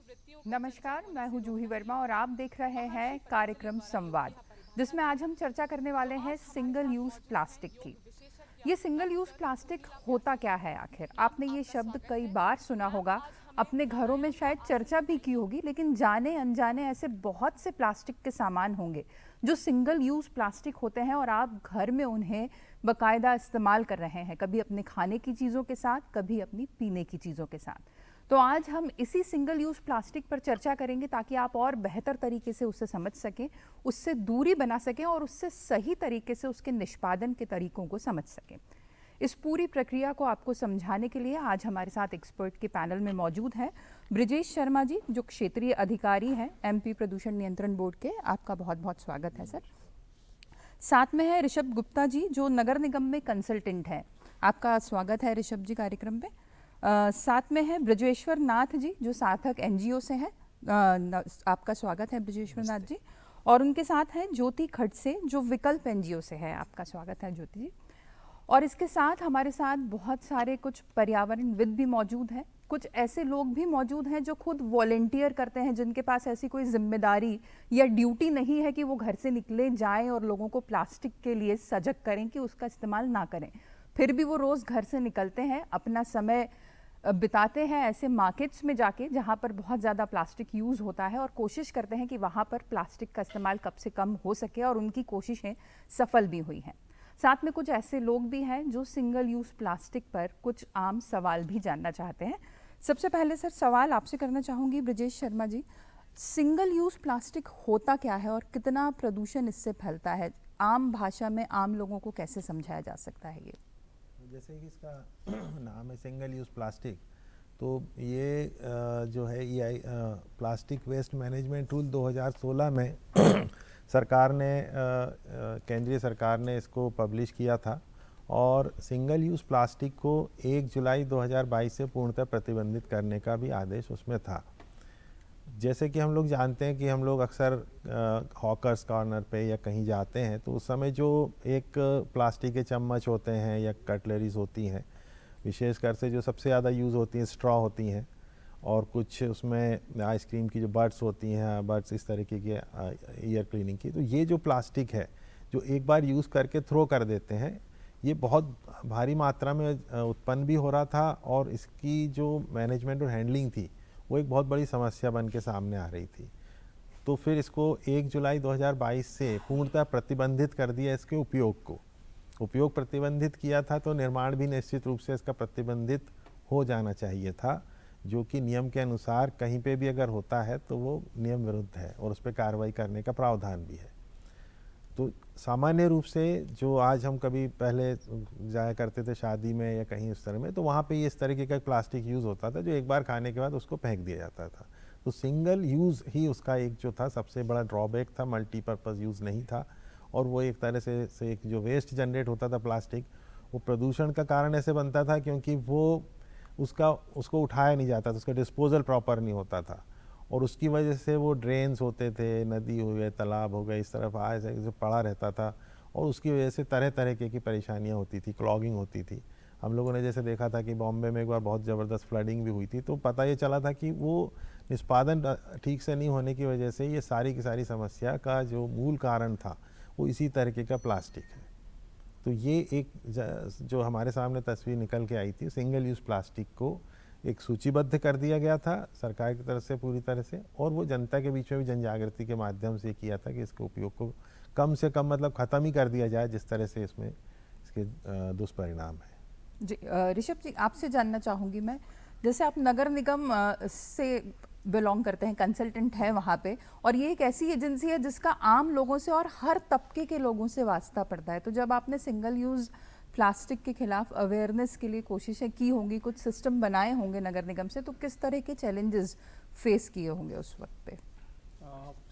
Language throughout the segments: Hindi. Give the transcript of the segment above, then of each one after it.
नमस्कार, मैं हूं जूही वर्मा और आप देख रहे हैं कार्यक्रम संवाद, जिसमें आज हम चर्चा करने वाले हैं सिंगल यूज प्लास्टिक की। ये सिंगल यूज प्लास्टिक होता क्या है आखिर? आपने ये शब्द कई बार सुना होगा, अपने घरों में शायद चर्चा भी की होगी, लेकिन जाने अनजाने ऐसे बहुत से प्लास्टिक के सामान होंगे जो सिंगल यूज प्लास्टिक होते हैं और आप घर में उन्हें बकायदा इस्तेमाल कर रहे हैं, कभी अपने खाने की चीज़ों के साथ, कभी अपनी पीने की चीज़ों के साथ। तो आज हम इसी सिंगल यूज प्लास्टिक पर चर्चा करेंगे ताकि आप और बेहतर तरीके से उसे समझ सकें, उससे दूरी बना सकें और उससे सही तरीके से उसके निष्पादन के तरीकों को समझ सकें। इस पूरी प्रक्रिया को आपको समझाने के लिए आज हमारे साथ एक्सपर्ट के पैनल में मौजूद हैं ब्रिजेश शर्मा जी, जो क्षेत्रीय अधिकारी हैं एमपी प्रदूषण नियंत्रण बोर्ड के। आपका बहुत बहुत स्वागत है सर। साथ में है ऋषभ गुप्ता जी, जो नगर निगम में कंसल्टेंट हैं। आपका स्वागत है ऋषभ जी कार्यक्रम में। साथ में है ब्रजेश्वर नाथ जी, जो सार्थक एनजीओ से हैं। आपका स्वागत है ब्रजेश्वर नाथ जी। और उनके साथ हैं ज्योति खड़से, जो विकल्प एनजीओ से है। आपका स्वागत है ज्योति जी। और इसके साथ हमारे साथ बहुत सारे कुछ पर्यावरणविद भी मौजूद हैं, कुछ ऐसे लोग भी मौजूद हैं जो खुद वॉलेंटियर करते हैं, जिनके पास ऐसी कोई जिम्मेदारी या ड्यूटी नहीं है कि वो घर से निकले जाएं और लोगों को प्लास्टिक के लिए सजग करें कि उसका इस्तेमाल ना करें। फिर भी वो रोज़ घर से निकलते हैं, अपना समय बिताते हैं ऐसे मार्केट्स में जाके जहाँ पर बहुत ज़्यादा प्लास्टिक यूज़ होता है, और कोशिश करते हैं कि वहाँ पर प्लास्टिक का इस्तेमाल कम से कम हो सके, और उनकी कोशिशें सफल भी हुई हैं। साथ में कुछ ऐसे लोग भी हैं जो सिंगल यूज़ प्लास्टिक पर कुछ आम सवाल भी जानना चाहते हैं। सबसे पहले सर सवाल आपसे करना चाहूँगी Brajesh Sharma ji, single use plastic होता क्या है और कितना प्रदूषण इससे फैलता है? आम भाषा में आम लोगों को कैसे समझाया जा सकता है ये? जैसे कि इसका नाम है सिंगल यूज़ प्लास्टिक, तो ये जो है EI plastic waste management rule 2016 में सरकार ने केंद्रीय सरकार ने इसको पब्लिश किया था, और सिंगल यूज़ प्लास्टिक को 1 जुलाई 2022 से पूर्णतः प्रतिबंधित करने का भी आदेश उसमें था। जैसे कि हम लोग जानते हैं कि हम लोग अक्सर हॉकर्स कॉर्नर पे या कहीं जाते हैं तो उस समय जो एक प्लास्टिक के चम्मच होते हैं या कटलरीज होती हैं, विशेषकर से जो सबसे ज़्यादा यूज़ होती हैं स्ट्रॉ होती हैं, और कुछ उसमें आइसक्रीम की जो बर्ड्स होती हैं, बर्ड्स इस तरीके के ईयर क्लीनिंग की, तो ये जो प्लास्टिक है जो एक बार यूज़ करके थ्रो कर देते हैं, ये बहुत भारी मात्रा में उत्पन्न भी हो रहा था, और इसकी जो मैनेजमेंट और हैंडलिंग थी वो एक बहुत बड़ी समस्या बन के सामने आ रही थी। तो फिर इसको 1 जुलाई 2022 से पूर्णतः प्रतिबंधित कर दिया। इसके उपयोग प्रतिबंधित किया था, तो निर्माण भी निश्चित रूप से इसका प्रतिबंधित हो जाना चाहिए था, जो कि नियम के अनुसार कहीं पे भी अगर होता है तो वो नियम विरुद्ध है और उस पर कार्रवाई करने का प्रावधान भी है। तो सामान्य रूप से जो आज हम कभी पहले जाया करते थे शादी में या कहीं उस तरह में, तो वहाँ पे ये इस तरीके का प्लास्टिक यूज़ होता था जो एक बार खाने के बाद उसको फेंक दिया जाता था। तो सिंगल यूज़ ही उसका एक जो था सबसे बड़ा ड्रॉबैक था, मल्टीपर्पज़ यूज़ नहीं था, और वो एक तरह से एक जो वेस्ट जनरेट होता था प्लास्टिक, वो प्रदूषण का कारण ऐसे बनता था क्योंकि वो उसको उठाया नहीं जाता था, उसका डिस्पोजल प्रॉपर नहीं होता था, और उसकी वजह से वो ड्रेन्स होते थे, नदी हो गए, तालाब हो गए, इस तरफ आज जो पड़ा रहता था, और उसकी वजह से तरह तरह की परेशानियां होती थी, क्लॉगिंग होती थी। हम लोगों ने जैसे देखा था कि बॉम्बे में एक बार बहुत ज़बरदस्त फ्लडिंग भी हुई थी, तो पता ये चला था कि वो निष्पादन ठीक से नहीं होने की वजह से ये सारी की सारी समस्या का जो मूल कारण था वो इसी तरीके का प्लास्टिक है। तो ये एक जो हमारे सामने तस्वीर निकल के आई थी, सिंगल यूज़ प्लास्टिक को एक सूचीबद्ध कर दिया गया था सरकार की तरफ से पूरी तरह से, और वो जनता के बीच में भी जन जागृति के माध्यम से किया था कि इसके उपयोग को कम से कम मतलब ख़त्म ही कर दिया जाए, जिस तरह से इसमें इसके दुष्परिणाम है। जी ऋषभ जी, आपसे जानना चाहूँगी मैं, जैसे आप नगर निगम से बिलोंग करते हैं, कंसल्टेंट है वहाँ पे, और ये एक ऐसी एजेंसी है जिसका आम लोगों से और हर तबके के लोगों से वास्ता पड़ता है। तो जब आपने सिंगल यूज़ प्लास्टिक के खिलाफ अवेयरनेस के लिए कोशिशें की होंगी, कुछ सिस्टम बनाए होंगे नगर निगम से, तो किस तरह के चैलेंजेस फेस किए होंगे उस वक्त पे?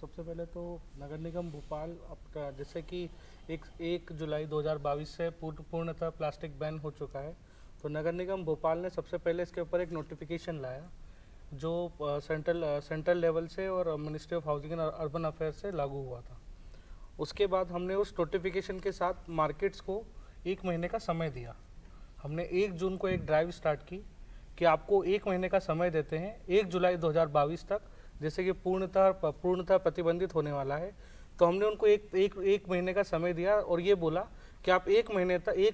सबसे पहले तो नगर निगम भोपाल जैसे कि 1 जुलाई 2022 से पूर्णतः प्लास्टिक बैन हो चुका है, तो नगर निगम भोपाल ने सबसे पहले इसके ऊपर एक नोटिफिकेशन लाया जो सेंट्रल लेवल से और ministry of housing and urban affairs से लागू हुआ था। उसके बाद हमने उस नोटिफिकेशन के साथ मार्केट्स को 1 महीने का समय दिया। हमने 1 जून को एक ड्राइव स्टार्ट की कि आपको 1 महीने का समय देते हैं 1 जुलाई 2022 तक, जैसे कि पूर्णतः प्रतिबंधित होने वाला है। तो हमने उनको एक महीने का समय दिया और ये बोला कि आप 1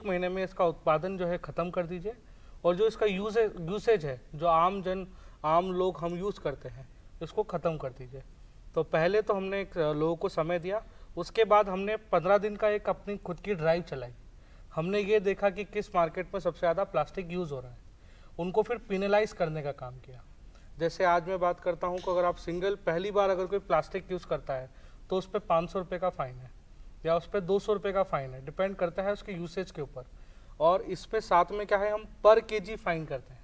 महीने में इसका उत्पादन जो है ख़त्म कर दीजिए, और जो इसका यूसेज है, जो आम लोग हम यूज़ करते हैं, इसको ख़त्म कर दीजिए। तो पहले तो हमने लोगों को समय दिया, उसके बाद हमने 15 दिन का एक अपनी खुद की ड्राइव चलाई। हमने ये देखा कि किस मार्केट में सबसे ज़्यादा प्लास्टिक यूज़ हो रहा है, उनको फिर पिनलाइज करने का काम किया। जैसे आज मैं बात करता हूँ कि अगर आप पहली बार अगर कोई प्लास्टिक यूज़ करता है तो उस पर 500 रुपये का फ़ाइन है या उस पर 200 रुपये का फ़ाइन है, डिपेंड करता है उसके यूसेज के ऊपर। और इस पे साथ में क्या है, हम पर केजी फ़ाइन करते हैं।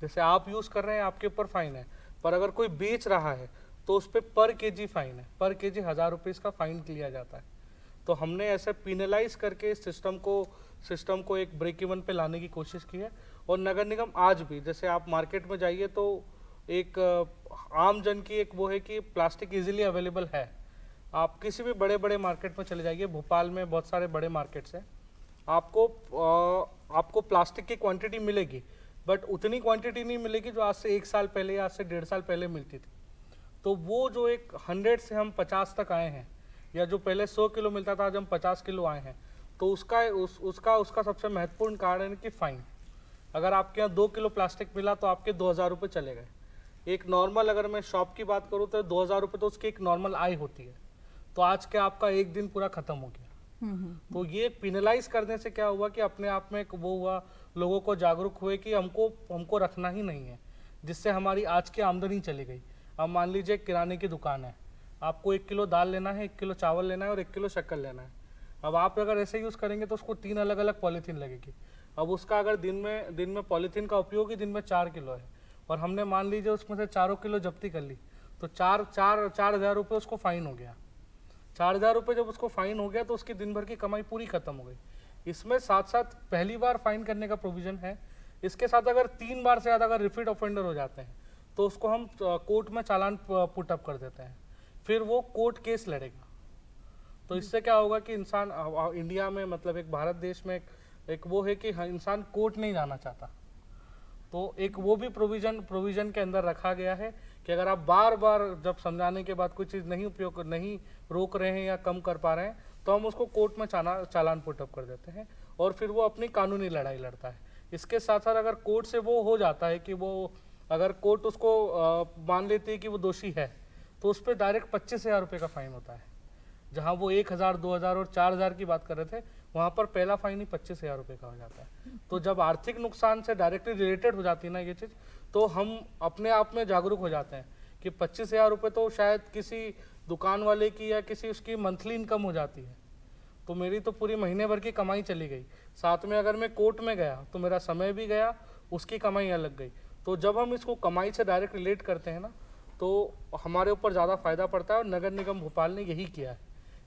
जैसे आप यूज़ कर रहे हैं आपके ऊपर फ़ाइन है, पर अगर कोई बेच रहा है तो उस पर पर केजी फ़ाइन है, पर केजी 1000 रुपये का फ़ाइन लिया जाता है। तो हमने ऐसे पिनलाइज करके सिस्टम को एक ब्रेक इवन पे लाने की कोशिश की है। और नगर निगम आज भी, जैसे आप मार्केट में जाइए तो एक आम जन की एक वो है कि प्लास्टिक इजीली अवेलेबल है। आप किसी भी बड़े बड़े मार्केट में चले जाइए, भोपाल में बहुत सारे बड़े मार्केट्स हैं, आपको प्लास्टिक की क्वांटिटी मिलेगी, बट उतनी क्वांटिटी नहीं मिलेगी जो आज से 1 साल पहले या आज से 1.5 साल पहले मिलती थी। तो वो जो एक 100 से हम 50 तक आए हैं, या जो पहले 100 किलो मिलता था आज हम 50 किलो आए हैं, तो उसका सबसे महत्वपूर्ण कारण है कि फ़ाइन। अगर आपके यहाँ 2 किलो प्लास्टिक मिला तो आपके 2000 रुपये चले गए। एक नॉर्मल, अगर मैं शॉप की बात करूँ तो 2000 रुपये तो उसकी एक नॉर्मल आय होती है, तो आज के आपका एक दिन पूरा खत्म हो गया। तो ये पिनलाइज करने से क्या हुआ कि अपने आप में एक वो हुआ, लोगों को जागरूक हुए कि हमको रखना ही नहीं है, जिससे हमारी आज की आमदनी चली गई। अब मान लीजिए किराने की दुकान है, आपको 1 किलो दाल लेना है, 1 किलो चावल लेना है और 1 किलो शक्कर लेना है। अब आप अगर ऐसे यूज़ करेंगे तो उसको 3 अलग अलग पॉलीथीन लगेगी। अब उसका अगर दिन में पॉलीथीन का उपयोग ही दिन में 4 किलो है, और हमने मान लीजिए उसमें से 4 किलो जब्ती कर ली, तो 4,000 रुपये उसको फ़ाइन हो गया। 4,000 रुपये जब उसको फ़ाइन हो गया तो उसकी दिन भर की कमाई पूरी खत्म हो गई। इसमें साथ साथ पहली बार फ़ाइन करने का प्रोविज़न है, इसके साथ अगर 3 बार से ज़्यादा अगर रिपीट ऑफेंडर हो जाते हैं तो उसको हम कोर्ट में चालान पुटअप कर देते हैं, फिर वो कोर्ट केस लड़ेगा। तो इससे क्या होगा कि इंसान इंडिया में, मतलब एक भारत देश में एक वो है कि इंसान कोर्ट नहीं जाना चाहता, तो एक वो भी प्रोविज़न के अंदर रखा गया है कि अगर आप बार बार जब समझाने के बाद कोई चीज़ नहीं रोक रहे हैं या कम कर पा रहे हैं, तो हम उसको कोर्ट में चालान पुटअप कर देते हैं और फिर वो अपनी कानूनी लड़ाई लड़ता है। इसके साथ साथ अगर कोर्ट से वो हो जाता है कि वो, अगर कोर्ट उसको मान लेती है कि वो दोषी है, तो उस पर डायरेक्ट 25,000 रुपये का फ़ाइन होता है। जहाँ वो 1,000, 2,000 और 4,000 की बात कर रहे थे, वहाँ पर पहला फ़ाइन ही 25,000 रुपये का हो जाता है। तो जब आर्थिक नुकसान से डायरेक्टली रिलेटेड हो जाती है ना ये चीज़, तो हम अपने आप में जागरूक हो जाते हैं कि 25,000 रुपये तो शायद किसी दुकान वाले की या किसी उसकी मंथली इनकम हो जाती है, तो मेरी तो पूरी महीने भर की कमाई चली गई। साथ में अगर मैं कोर्ट में गया तो मेरा समय भी गया, उसकी कमाई अलग गई। तो जब हम इसको कमाई से डायरेक्ट रिलेट करते हैं ना, तो हमारे ऊपर ज़्यादा फ़ायदा पड़ता है। और नगर निगम भोपाल ने यही किया है,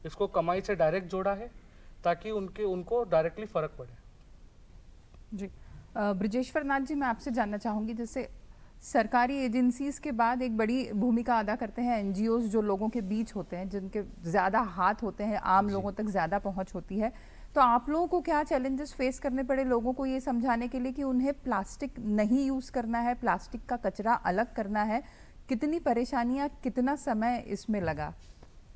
इसको कमाई से डायरेक्ट जोड़ा है ताकि उनको डायरेक्टली फ़र्क पड़े। जी, ब्रिजेश्वर नाथ जी, मैं आपसे जानना चाहूँगी, जैसे सरकारी एजेंसीज के बाद एक बड़ी भूमिका अदा करते हैं एनजीओज, जो लोगों के बीच होते हैं, जिनके ज़्यादा हाथ होते हैं, आम लोगों तक ज़्यादा पहुंच होती है। तो आप लोगों को क्या चैलेंजेस फेस करने पड़े लोगों को ये समझाने के लिए कि उन्हें प्लास्टिक नहीं यूज़ करना है, प्लास्टिक का कचरा अलग करना है? कितनी परेशानियाँ, कितना समय इसमें लगा?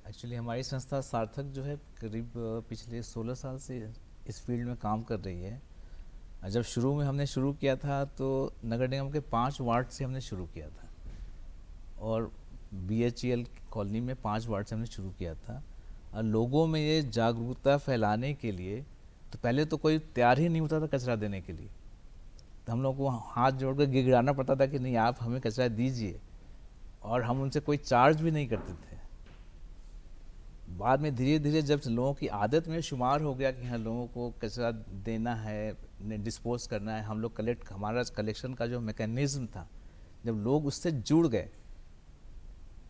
एक्चुअली हमारी संस्था सार्थक जो है करीब पिछले 16 साल से इस फील्ड में काम कर रही है। जब शुरू में हमने शुरू किया था तो नगर निगम के 5 वार्ड से हमने शुरू किया था, और BHEL कॉलोनी में 5 वार्ड से हमने शुरू किया था। और लोगों में ये जागरूकता फैलाने के लिए तो पहले तो कोई तैयार ही नहीं होता था कचरा देने के लिए, तो हम लोग को हाथ जोड़कर गिड़गिड़ाना पड़ता था कि नहीं आप हमें कचरा दीजिए, और हम उनसे कोई चार्ज भी नहीं करते थे। बाद में धीरे धीरे जब लोगों की आदत में शुमार हो गया कि हाँ लोगों को कचरा देना है, डिस्पोज करना है, हम लोग हमारा कलेक्शन का जो मैकेनिज्म था, जब लोग उससे जुड़ गए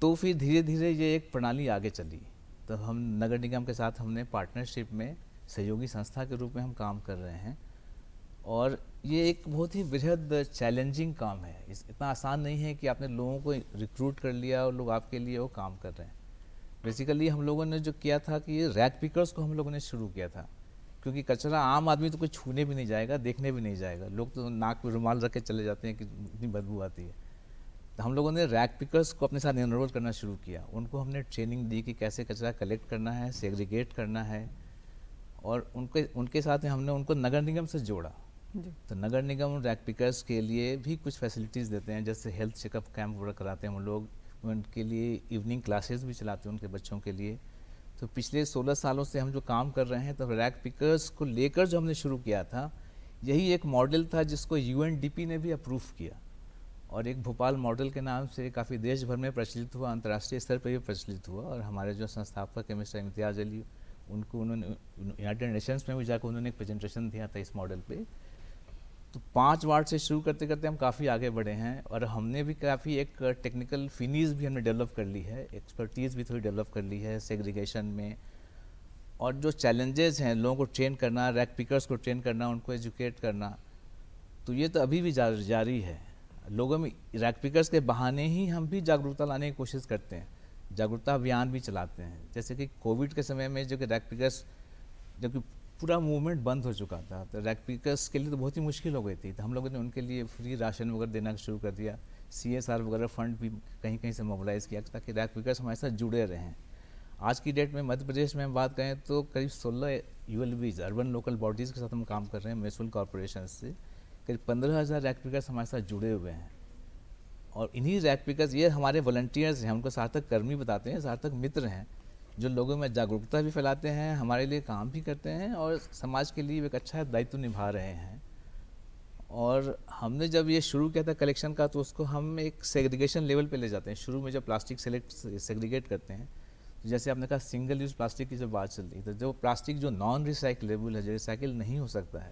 तो फिर धीरे धीरे ये एक प्रणाली आगे चली। तो हम नगर निगम के साथ हमने पार्टनरशिप में सहयोगी संस्था के रूप में हम काम कर रहे हैं, और ये एक बहुत ही बेहद चैलेंजिंग काम है। इतना आसान नहीं है कि आपने लोगों को रिक्रूट कर लिया और लोग आपके लिए वो काम कर रहे हैं। बेसिकली हम लोगों ने जो किया था कि रैक पिकर्स को हम लोगों ने शुरू किया था क्योंकि कचरा आम आदमी तो कोई छूने भी नहीं जाएगा, देखने भी नहीं जाएगा, लोग तो नाक पे रुमाल रख के चले जाते हैं कि इतनी बदबू आती है। तो हम लोगों ने रैक पिकर्स को अपने साथ एनरोल करना शुरू किया, उनको हमने ट्रेनिंग दी कि कैसे कचरा कलेक्ट करना है, सेग्रीगेट करना है, और उनके साथ में हमने उनको नगर निगम से जोड़ा। जी। तो नगर निगम रैक पिकर्स के लिए भी कुछ फैसिलिटीज़ देते हैं, जैसे हेल्थ चेकअप कैंप वगैरह कराते हैं हम लोग, उनके लिए इवनिंग क्लासेस भी चलाते हैं उनके बच्चों के लिए। तो पिछले 16 सालों से हम जो काम कर रहे हैं, तो रैक पिकर्स को लेकर जो हमने शुरू किया था, यही एक मॉडल था जिसको यूएनडीपी ने भी अप्रूव किया, और एक भोपाल मॉडल के नाम से काफ़ी देश भर में प्रचलित हुआ, अंतर्राष्ट्रीय स्तर पर भी प्रचलित हुआ। और हमारे जो संस्थापक है मिस्टर इम्तियाज़ अली, उन्होंने यूनाइटेड नेशंस में भी जाकर उन्होंने एक प्रेजेंटेशन दिया था इस मॉडल पे। तो 5 वार्ड से शुरू करते करते हम काफ़ी आगे बढ़े हैं, और हमने भी काफ़ी एक टेक्निकल फिनीज भी हमने डेवलप कर ली है, एक्सपर्टीज़ भी थोड़ी डेवलप कर ली है सेग्रीगेशन में। और जो चैलेंजेस हैं, लोगों को ट्रेन करना, रैक पिकर्स को ट्रेन करना, उनको एजुकेट करना, तो ये तो अभी भी जारी है। लोगों में रैक पिकर्स के बहाने ही हम भी जागरूकता लाने की कोशिश करते हैं, जागरूकता अभियान भी चलाते हैं। जैसे कि कोविड के समय में जो कि रैक पिकर्स, जबकि पूरा मूवमेंट बंद हो चुका था, तो रैक पिकर्स के लिए तो बहुत ही मुश्किल हो गई थी, तो हम लोगों ने उनके लिए फ्री राशन वगैरह देना शुरू कर दिया, CSR वगैरह फंड भी कहीं कहीं से मोबिलाइज़ किया ताकि रैक पिकर्स हमारे साथ जुड़े रहें। आज की डेट में मध्य प्रदेश में हम बात करें तो करीब 16 ULBs, अर्बन लोकल बॉडीज़ के साथ हम काम कर रहे हैं, म्यूनसिपल कॉरपोरेशन से। करीब 15,000 रैक पिकर्स हमारे साथ जुड़े हुए हैं, और इन्हीं रैक पिकर्स, ये हमारे वॉलंटियर्स हैं, उनको सार्थक कर्मी बताते हैं, सार्थक मित्र हैं, जो लोगों में जागरूकता भी फैलाते हैं, हमारे लिए काम भी करते हैं, और समाज के लिए एक अच्छा दायित्व निभा रहे हैं। और हमने जब ये शुरू किया था कलेक्शन का, तो उसको हम एक सेग्रीगेशन लेवल पे ले जाते हैं। शुरू में जब प्लास्टिक सेग्रीगेट करते हैं, तो जैसे आपने कहा सिंगल यूज़ प्लास्टिक की जो बात चल रही, तो जो प्लास्टिक जो नॉन रिसाइकलेबल है, जो रिसाइकिल नहीं हो सकता है,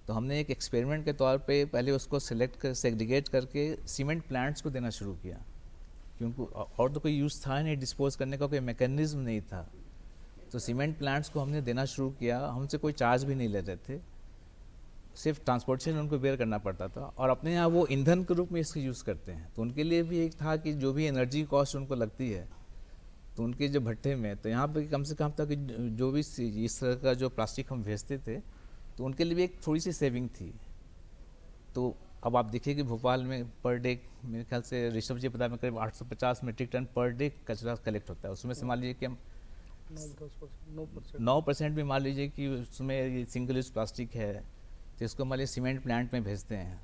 तो हमने एक एक्सपेरिमेंट के तौर पे पहले उसको सेग्रीगेट करके सीमेंट प्लांट्स को देना शुरू किया, क्योंकि और तो कोई यूज़ था नहीं, डिस्पोज करने का कोई मैकेनिज्म नहीं था। तो सीमेंट प्लांट्स को हमने देना शुरू किया, हमसे कोई चार्ज भी नहीं ले रहे थे, सिर्फ ट्रांसपोर्टेशन उनको बेयर करना पड़ता था, और अपने यहाँ वो ईंधन के रूप में इसको यूज़ करते हैं। तो उनके लिए भी एक था कि जो भी एनर्जी कॉस्ट उनको लगती है, तो उनके जो भट्टे में, तो यहाँ पे कम से कम तक जो भी इस तरह का जो प्लास्टिक हम भेजते थे, तो उनके लिए भी एक थोड़ी सी सेविंग थी। तो अब आप देखिए कि भोपाल में पर डे मेरे ख्याल से ऋषभ जी पता में करीब 850 मीट्रिक टन पर डे कचरा कलेक्ट होता है। उसमें से मान लीजिए कि हम 9% भी मान लीजिए कि उसमें ये सिंगल यूज प्लास्टिक है, तो इसको मान लीजिए सीमेंट प्लांट में भेजते हैं,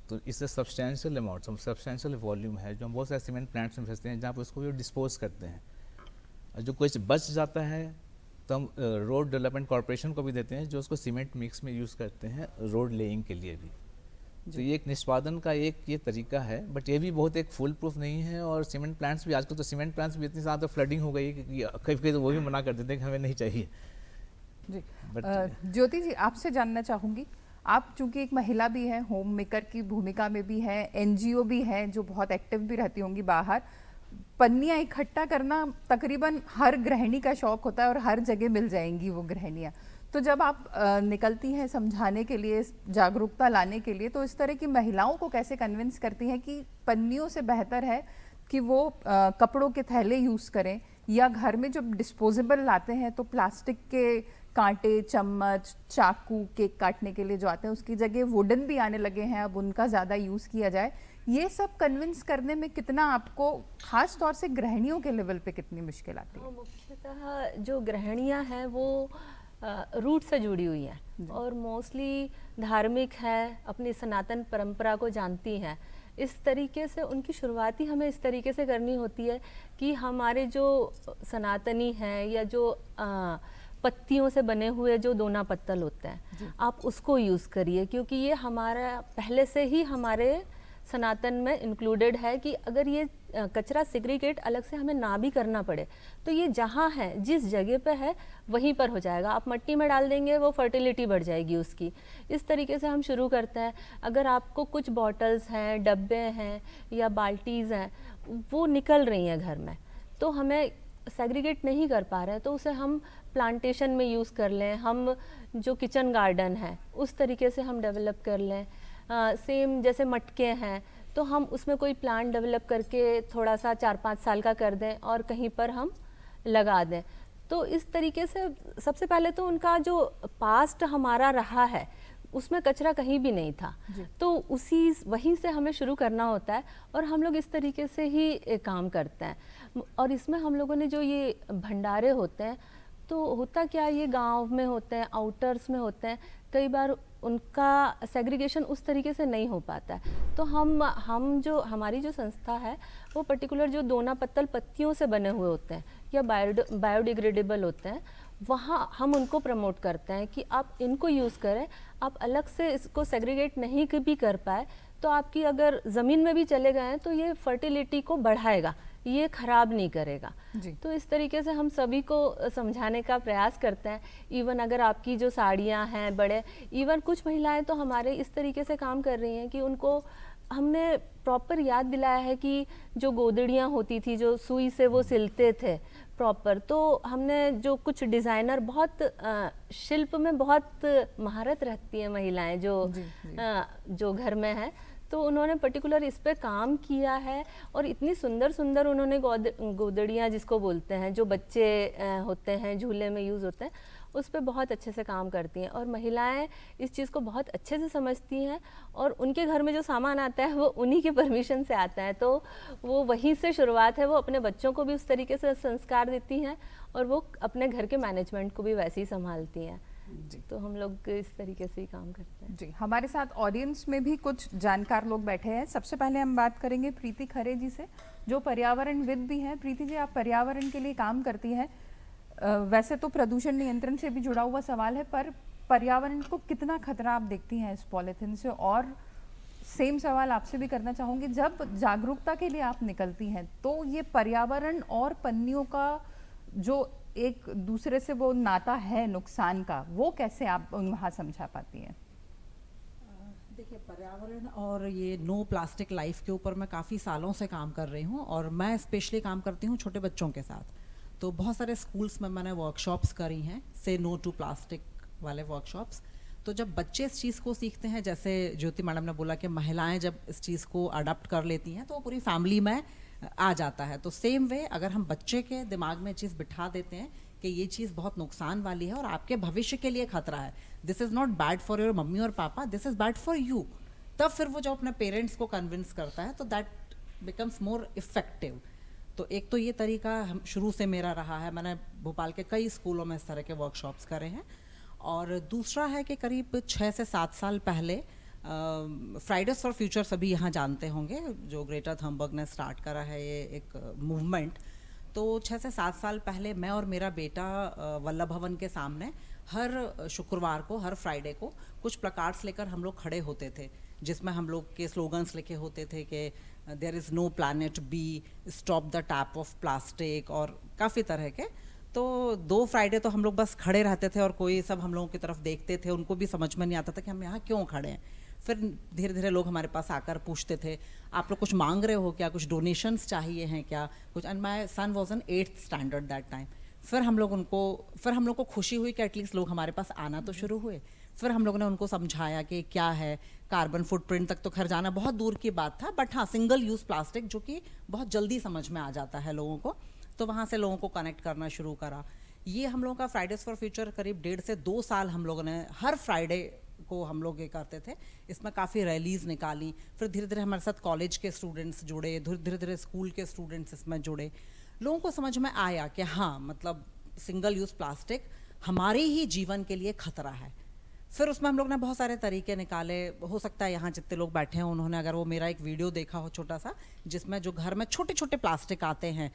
तो इससे सब्सटैंशियल अमाउंट, सब्सटैंशियल वॉल्यूम है जो हम बहुत सारे सीमेंट प्लांट्स में भेजते हैं, जहाँ पर उसको डिस्पोज करते हैं। और जो कुछ बच जाता है तो हम रोड डेवलपमेंट कॉरपोरेशन को भी देते हैं, जो उसको सीमेंट मिक्स में यूज़ करते हैं रोड लेइंग के लिए भी। तो ये एक निष्पादन का एक ये तरीका है, बट ये भी बहुत एक फुल प्रूफ नहीं है। और सीमेंट प्लांट्स भी आजकल तो सीमेंट प्लांट्स भी इतनी ज़्यादा फ्लडिंग हो गई है कि कभी तो वो भी मना कर देते हैं कि हमें नहीं चाहिए जी। बट ज्योति जी, आपसे जानना चाहूँगी, आप चूंकि एक महिला भी हैं, होम मेकर की भूमिका में भी हैं, NGO भी हैं जो बहुत एक्टिव भी रहती होंगी बाहर, पन्नियाँ इकट्ठा करना तकरीबन हर गृहिणी का शौक होता है और हर जगह मिल जाएंगी वो गृहिणियाँ। तो जब आप निकलती हैं समझाने के लिए, जागरूकता लाने के लिए, तो इस तरह की महिलाओं को कैसे कन्विंस करती हैं कि पन्नियों से बेहतर है कि वो कपड़ों के थैले यूज़ करें, या घर में जब डिस्पोजेबल लाते हैं तो प्लास्टिक के कांटे, चम्मच, चाकू केक काटने के लिए जो आते हैं उसकी जगह वुडन भी आने लगे हैं, अब उनका ज़्यादा यूज़ किया जाए। ये सब कन्विंस करने में कितना आपको, खास तौर से गृहिणियों के लेवल पे कितनी मुश्किल आती है? मुख्यतः जो गृहिणियाँ हैं वो रूट से जुड़ी हुई हैं और मोस्टली धार्मिक है, अपनी सनातन परंपरा को जानती हैं। इस तरीके से उनकी शुरुआत ही हमें इस तरीके से करनी होती है कि हमारे जो सनातनी हैं या जो पत्तियों से बने हुए जो दोना पत्तल होते हैं, आप उसको यूज़ करिए, क्योंकि ये हमारा पहले से ही हमारे सनातन में इंक्लूडेड है कि अगर ये कचरा सेग्रीगेट अलग से हमें ना भी करना पड़े तो ये जहाँ है, जिस जगह पे है वहीं पर हो जाएगा। आप मिट्टी में डाल देंगे, वो फर्टिलिटी बढ़ जाएगी उसकी। इस तरीके से हम शुरू करते हैं। अगर आपको कुछ बॉटल्स हैं, डब्बे हैं या बाल्टीज़ हैं, वो निकल रही हैं घर में, तो हमें सेग्रीगेट नहीं कर पा रहे हैं, तो उसे हम प्लांटेशन में यूज़ कर लें, हम जो किचन गार्डन है उस तरीके से हम डेवलप कर लें। सेम जैसे मटके हैं तो हम उसमें कोई प्लांट डेवलप करके थोड़ा सा 4-5 साल का कर दें और कहीं पर हम लगा दें। तो इस तरीके से सबसे पहले तो उनका जो पास्ट हमारा रहा है उसमें कचरा कहीं भी नहीं था, तो उसी वहीं से हमें शुरू करना होता है और हम लोग इस तरीके से ही काम करते हैं। और इसमें हम लोगों ने जो ये भंडारे होते हैं, तो होता क्या, ये गांव में होते हैं, आउटर्स में होते हैं, कई बार उनका सेग्रीगेशन उस तरीके से नहीं हो पाता है। तो हम जो हमारी जो संस्था है वो पर्टिकुलर जो दोना पत्तल पत्तियों से बने हुए होते हैं या बायोडिग्रेडेबल होते हैं, वहाँ हम उनको प्रमोट करते हैं कि आप इनको यूज़ करें। आप अलग से इसको सेग्रीगेट नहीं भी कर पाए तो आपकी अगर ज़मीन में भी चले गए हैं तो ये फर्टिलिटी को बढ़ाएगा, ये खराब नहीं करेगा जी। तो इस तरीके से हम सभी को समझाने का प्रयास करते हैं। इवन अगर आपकी जो साड़ियाँ हैं बड़े, इवन कुछ महिलाएं तो हमारे इस तरीके से काम कर रही हैं कि उनको हमने प्रॉपर याद दिलाया है कि जो गोदड़ियाँ होती थी जो सुई से वो सिलते थे प्रॉपर, तो हमने जो कुछ डिज़ाइनर बहुत शिल्प में बहुत महारत रखती हैं महिलाएं जो घर में है, तो उन्होंने पर्टिकुलर इस पे काम किया है और इतनी सुंदर सुंदर उन्होंने गोदड़ियाँ जिसको बोलते हैं, जो बच्चे होते हैं झूले में यूज़ होते हैं, उस पे बहुत अच्छे से काम करती हैं। और महिलाएं इस चीज़ को बहुत अच्छे से समझती हैं और उनके घर में जो सामान आता है वो उन्हीं के परमिशन से आता है, तो वो वहीं से शुरुआत है। वो अपने बच्चों को भी उस तरीके से संस्कार देती हैं और वो अपने घर के मैनेजमेंट को भी वैसे ही संभालती हैं। तो हम लोग इस तरीके से ही काम करते हैं। जी, हमारे साथ ऑडियंस में भी कुछ जानकार लोग बैठे हैं। सबसे पहले हम बात करेंगे प्रीति खरे जी से, जो पर्यावरणविद भी हैं। प्रीति जी, आप पर्यावरण के लिए काम करती हैं। वैसे तो प्रदूषण नियंत्रण से भी जुड़ा हुआ सवाल है, पर पर्यावरण को कितना खतरा आप देखती हैं इस पॉलीथीन से? और सेम सवाल आपसे भी करना चाहूँगी, जब जागरूकता के लिए आप निकलती हैं तो ये पर्यावरण और पन्नियों का जो एक दूसरे से वो नाता है नुकसान का, वो कैसे आप वहाँ समझा पाती हैं? देखिए, पर्यावरण और ये नो प्लास्टिक लाइफ के ऊपर मैं काफ़ी सालों से काम कर रही हूँ और मैं स्पेशली काम करती हूँ छोटे बच्चों के साथ। तो बहुत सारे स्कूल्स में मैंने वर्कशॉप्स करी हैं, से नो टू प्लास्टिक वाले वर्कशॉप्स। तो जब बच्चे इस चीज़ को सीखते हैं, जैसे ज्योति मैडम ने बोला कि महिलाएं जब इस चीज़ को अडॉप्ट कर लेती हैं तो वो पूरी फैमिली में आ जाता है। तो सेम वे अगर हम बच्चे के दिमाग में चीज़ बिठा देते हैं कि ये चीज़ बहुत नुकसान वाली है और आपके भविष्य के लिए खतरा है, this is not bad for your mummy और पापा, this is bad for you, तब फिर वो जब अपने पेरेंट्स को कन्विंस करता है तो दैट बिकम्स मोर इफेक्टिव। तो एक तो ये तरीका हम शुरू से मेरा रहा है, मैंने भोपाल के कई स्कूलों में इस तरह के वर्कशॉप्स करे हैं। और दूसरा है कि करीब 6 से 7 साल पहले फ्राइडेज फॉर फ्यूचर सभी यहाँ जानते होंगे, जो ग्रेटर थम्बर्ग ने स्टार्ट करा है ये एक मूवमेंट। तो 6 से 7 साल पहले मैं और मेरा बेटा वल्लभ भवन के सामने हर शुक्रवार को, हर फ्राइडे को कुछ प्लकार्ड्स लेकर हम लोग खड़े होते थे, जिसमें हम लोग के स्लोगन्स लिखे होते थे कि there is no planet B, stop the tap of plastic, और काफ़ी तरह के। तो 2 फ्राइडे तो हम लोग बस खड़े रहते थे और कोई सब हम लोगों की तरफ देखते थे, उनको भी समझ में नहीं आता था कि हम यहाँ क्यों खड़े हैं। फिर धीरे धीरे लोग हमारे पास आकर पूछते थे, आप लोग कुछ मांग रहे हो क्या, कुछ डोनेशंस चाहिए हैं क्या, कुछ। And my son was in 8th standard that time. फिर हम लोग को खुशी हुई कि एटलीस्ट लोग हमारे पास आना तो शुरू हुए। फिर हम लोगों ने उनको समझाया कि क्या है कार्बन फुटप्रिंट तक तो खैर जाना बहुत दूर की बात था, बट हाँ, सिंगल यूज़ प्लास्टिक जो कि बहुत जल्दी समझ में आ जाता है लोगों को, तो वहाँ से लोगों को कनेक्ट करना शुरू करा। ये हम लोगों का फ्राइडेज फॉर फ्यूचर करीब 1.5 से 2 साल हम लोगों ने हर फ्राइडे को हम लोग ये करते थे। इसमें काफ़ी रैलीज निकाली, फिर धीरे धीरे हमारे साथ कॉलेज के स्टूडेंट्स जुड़े, धीरे धीरे स्कूल के स्टूडेंट्स इसमें जुड़े। लोगों को समझ में आया कि हाँ, मतलब सिंगल यूज़ प्लास्टिक हमारे ही जीवन के लिए खतरा है। फिर उसमें हम लोग ने बहुत सारे तरीके निकाले। हो सकता है यहाँ जितने लोग बैठे हैं उन्होंने अगर वो मेरा एक वीडियो देखा हो छोटा सा, जिसमें जो घर में छोटे छोटे प्लास्टिक आते हैं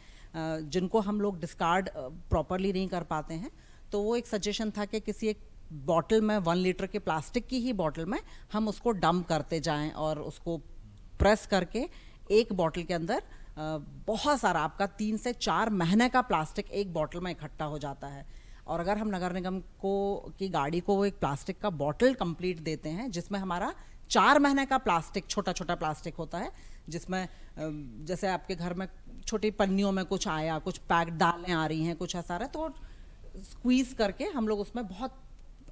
जिनको हम लोग डिस्कार्ड प्रॉपरली नहीं कर पाते हैं, तो वो एक सजेशन था कि किसी एक बॉटल में 1 लीटर के प्लास्टिक की ही बॉटल में हम उसको डंप करते जाएं और उसको प्रेस करके एक बॉटल के अंदर बहुत सारा आपका 3 से 4 महीने का प्लास्टिक एक बॉटल में इकट्ठा हो जाता है। और अगर हम नगर निगम की गाड़ी को वो एक प्लास्टिक का बॉटल कंप्लीट देते हैं जिसमें हमारा 4 महीने का प्लास्टिक, छोटा छोटा प्लास्टिक होता है, जिसमें जैसे आपके घर में छोटी पन्नियों में कुछ आया, कुछ पैक दालें आ रही हैं, कुछ ऐसा रहा, तो स्क्वीज़ करके हम लोग उसमें बहुत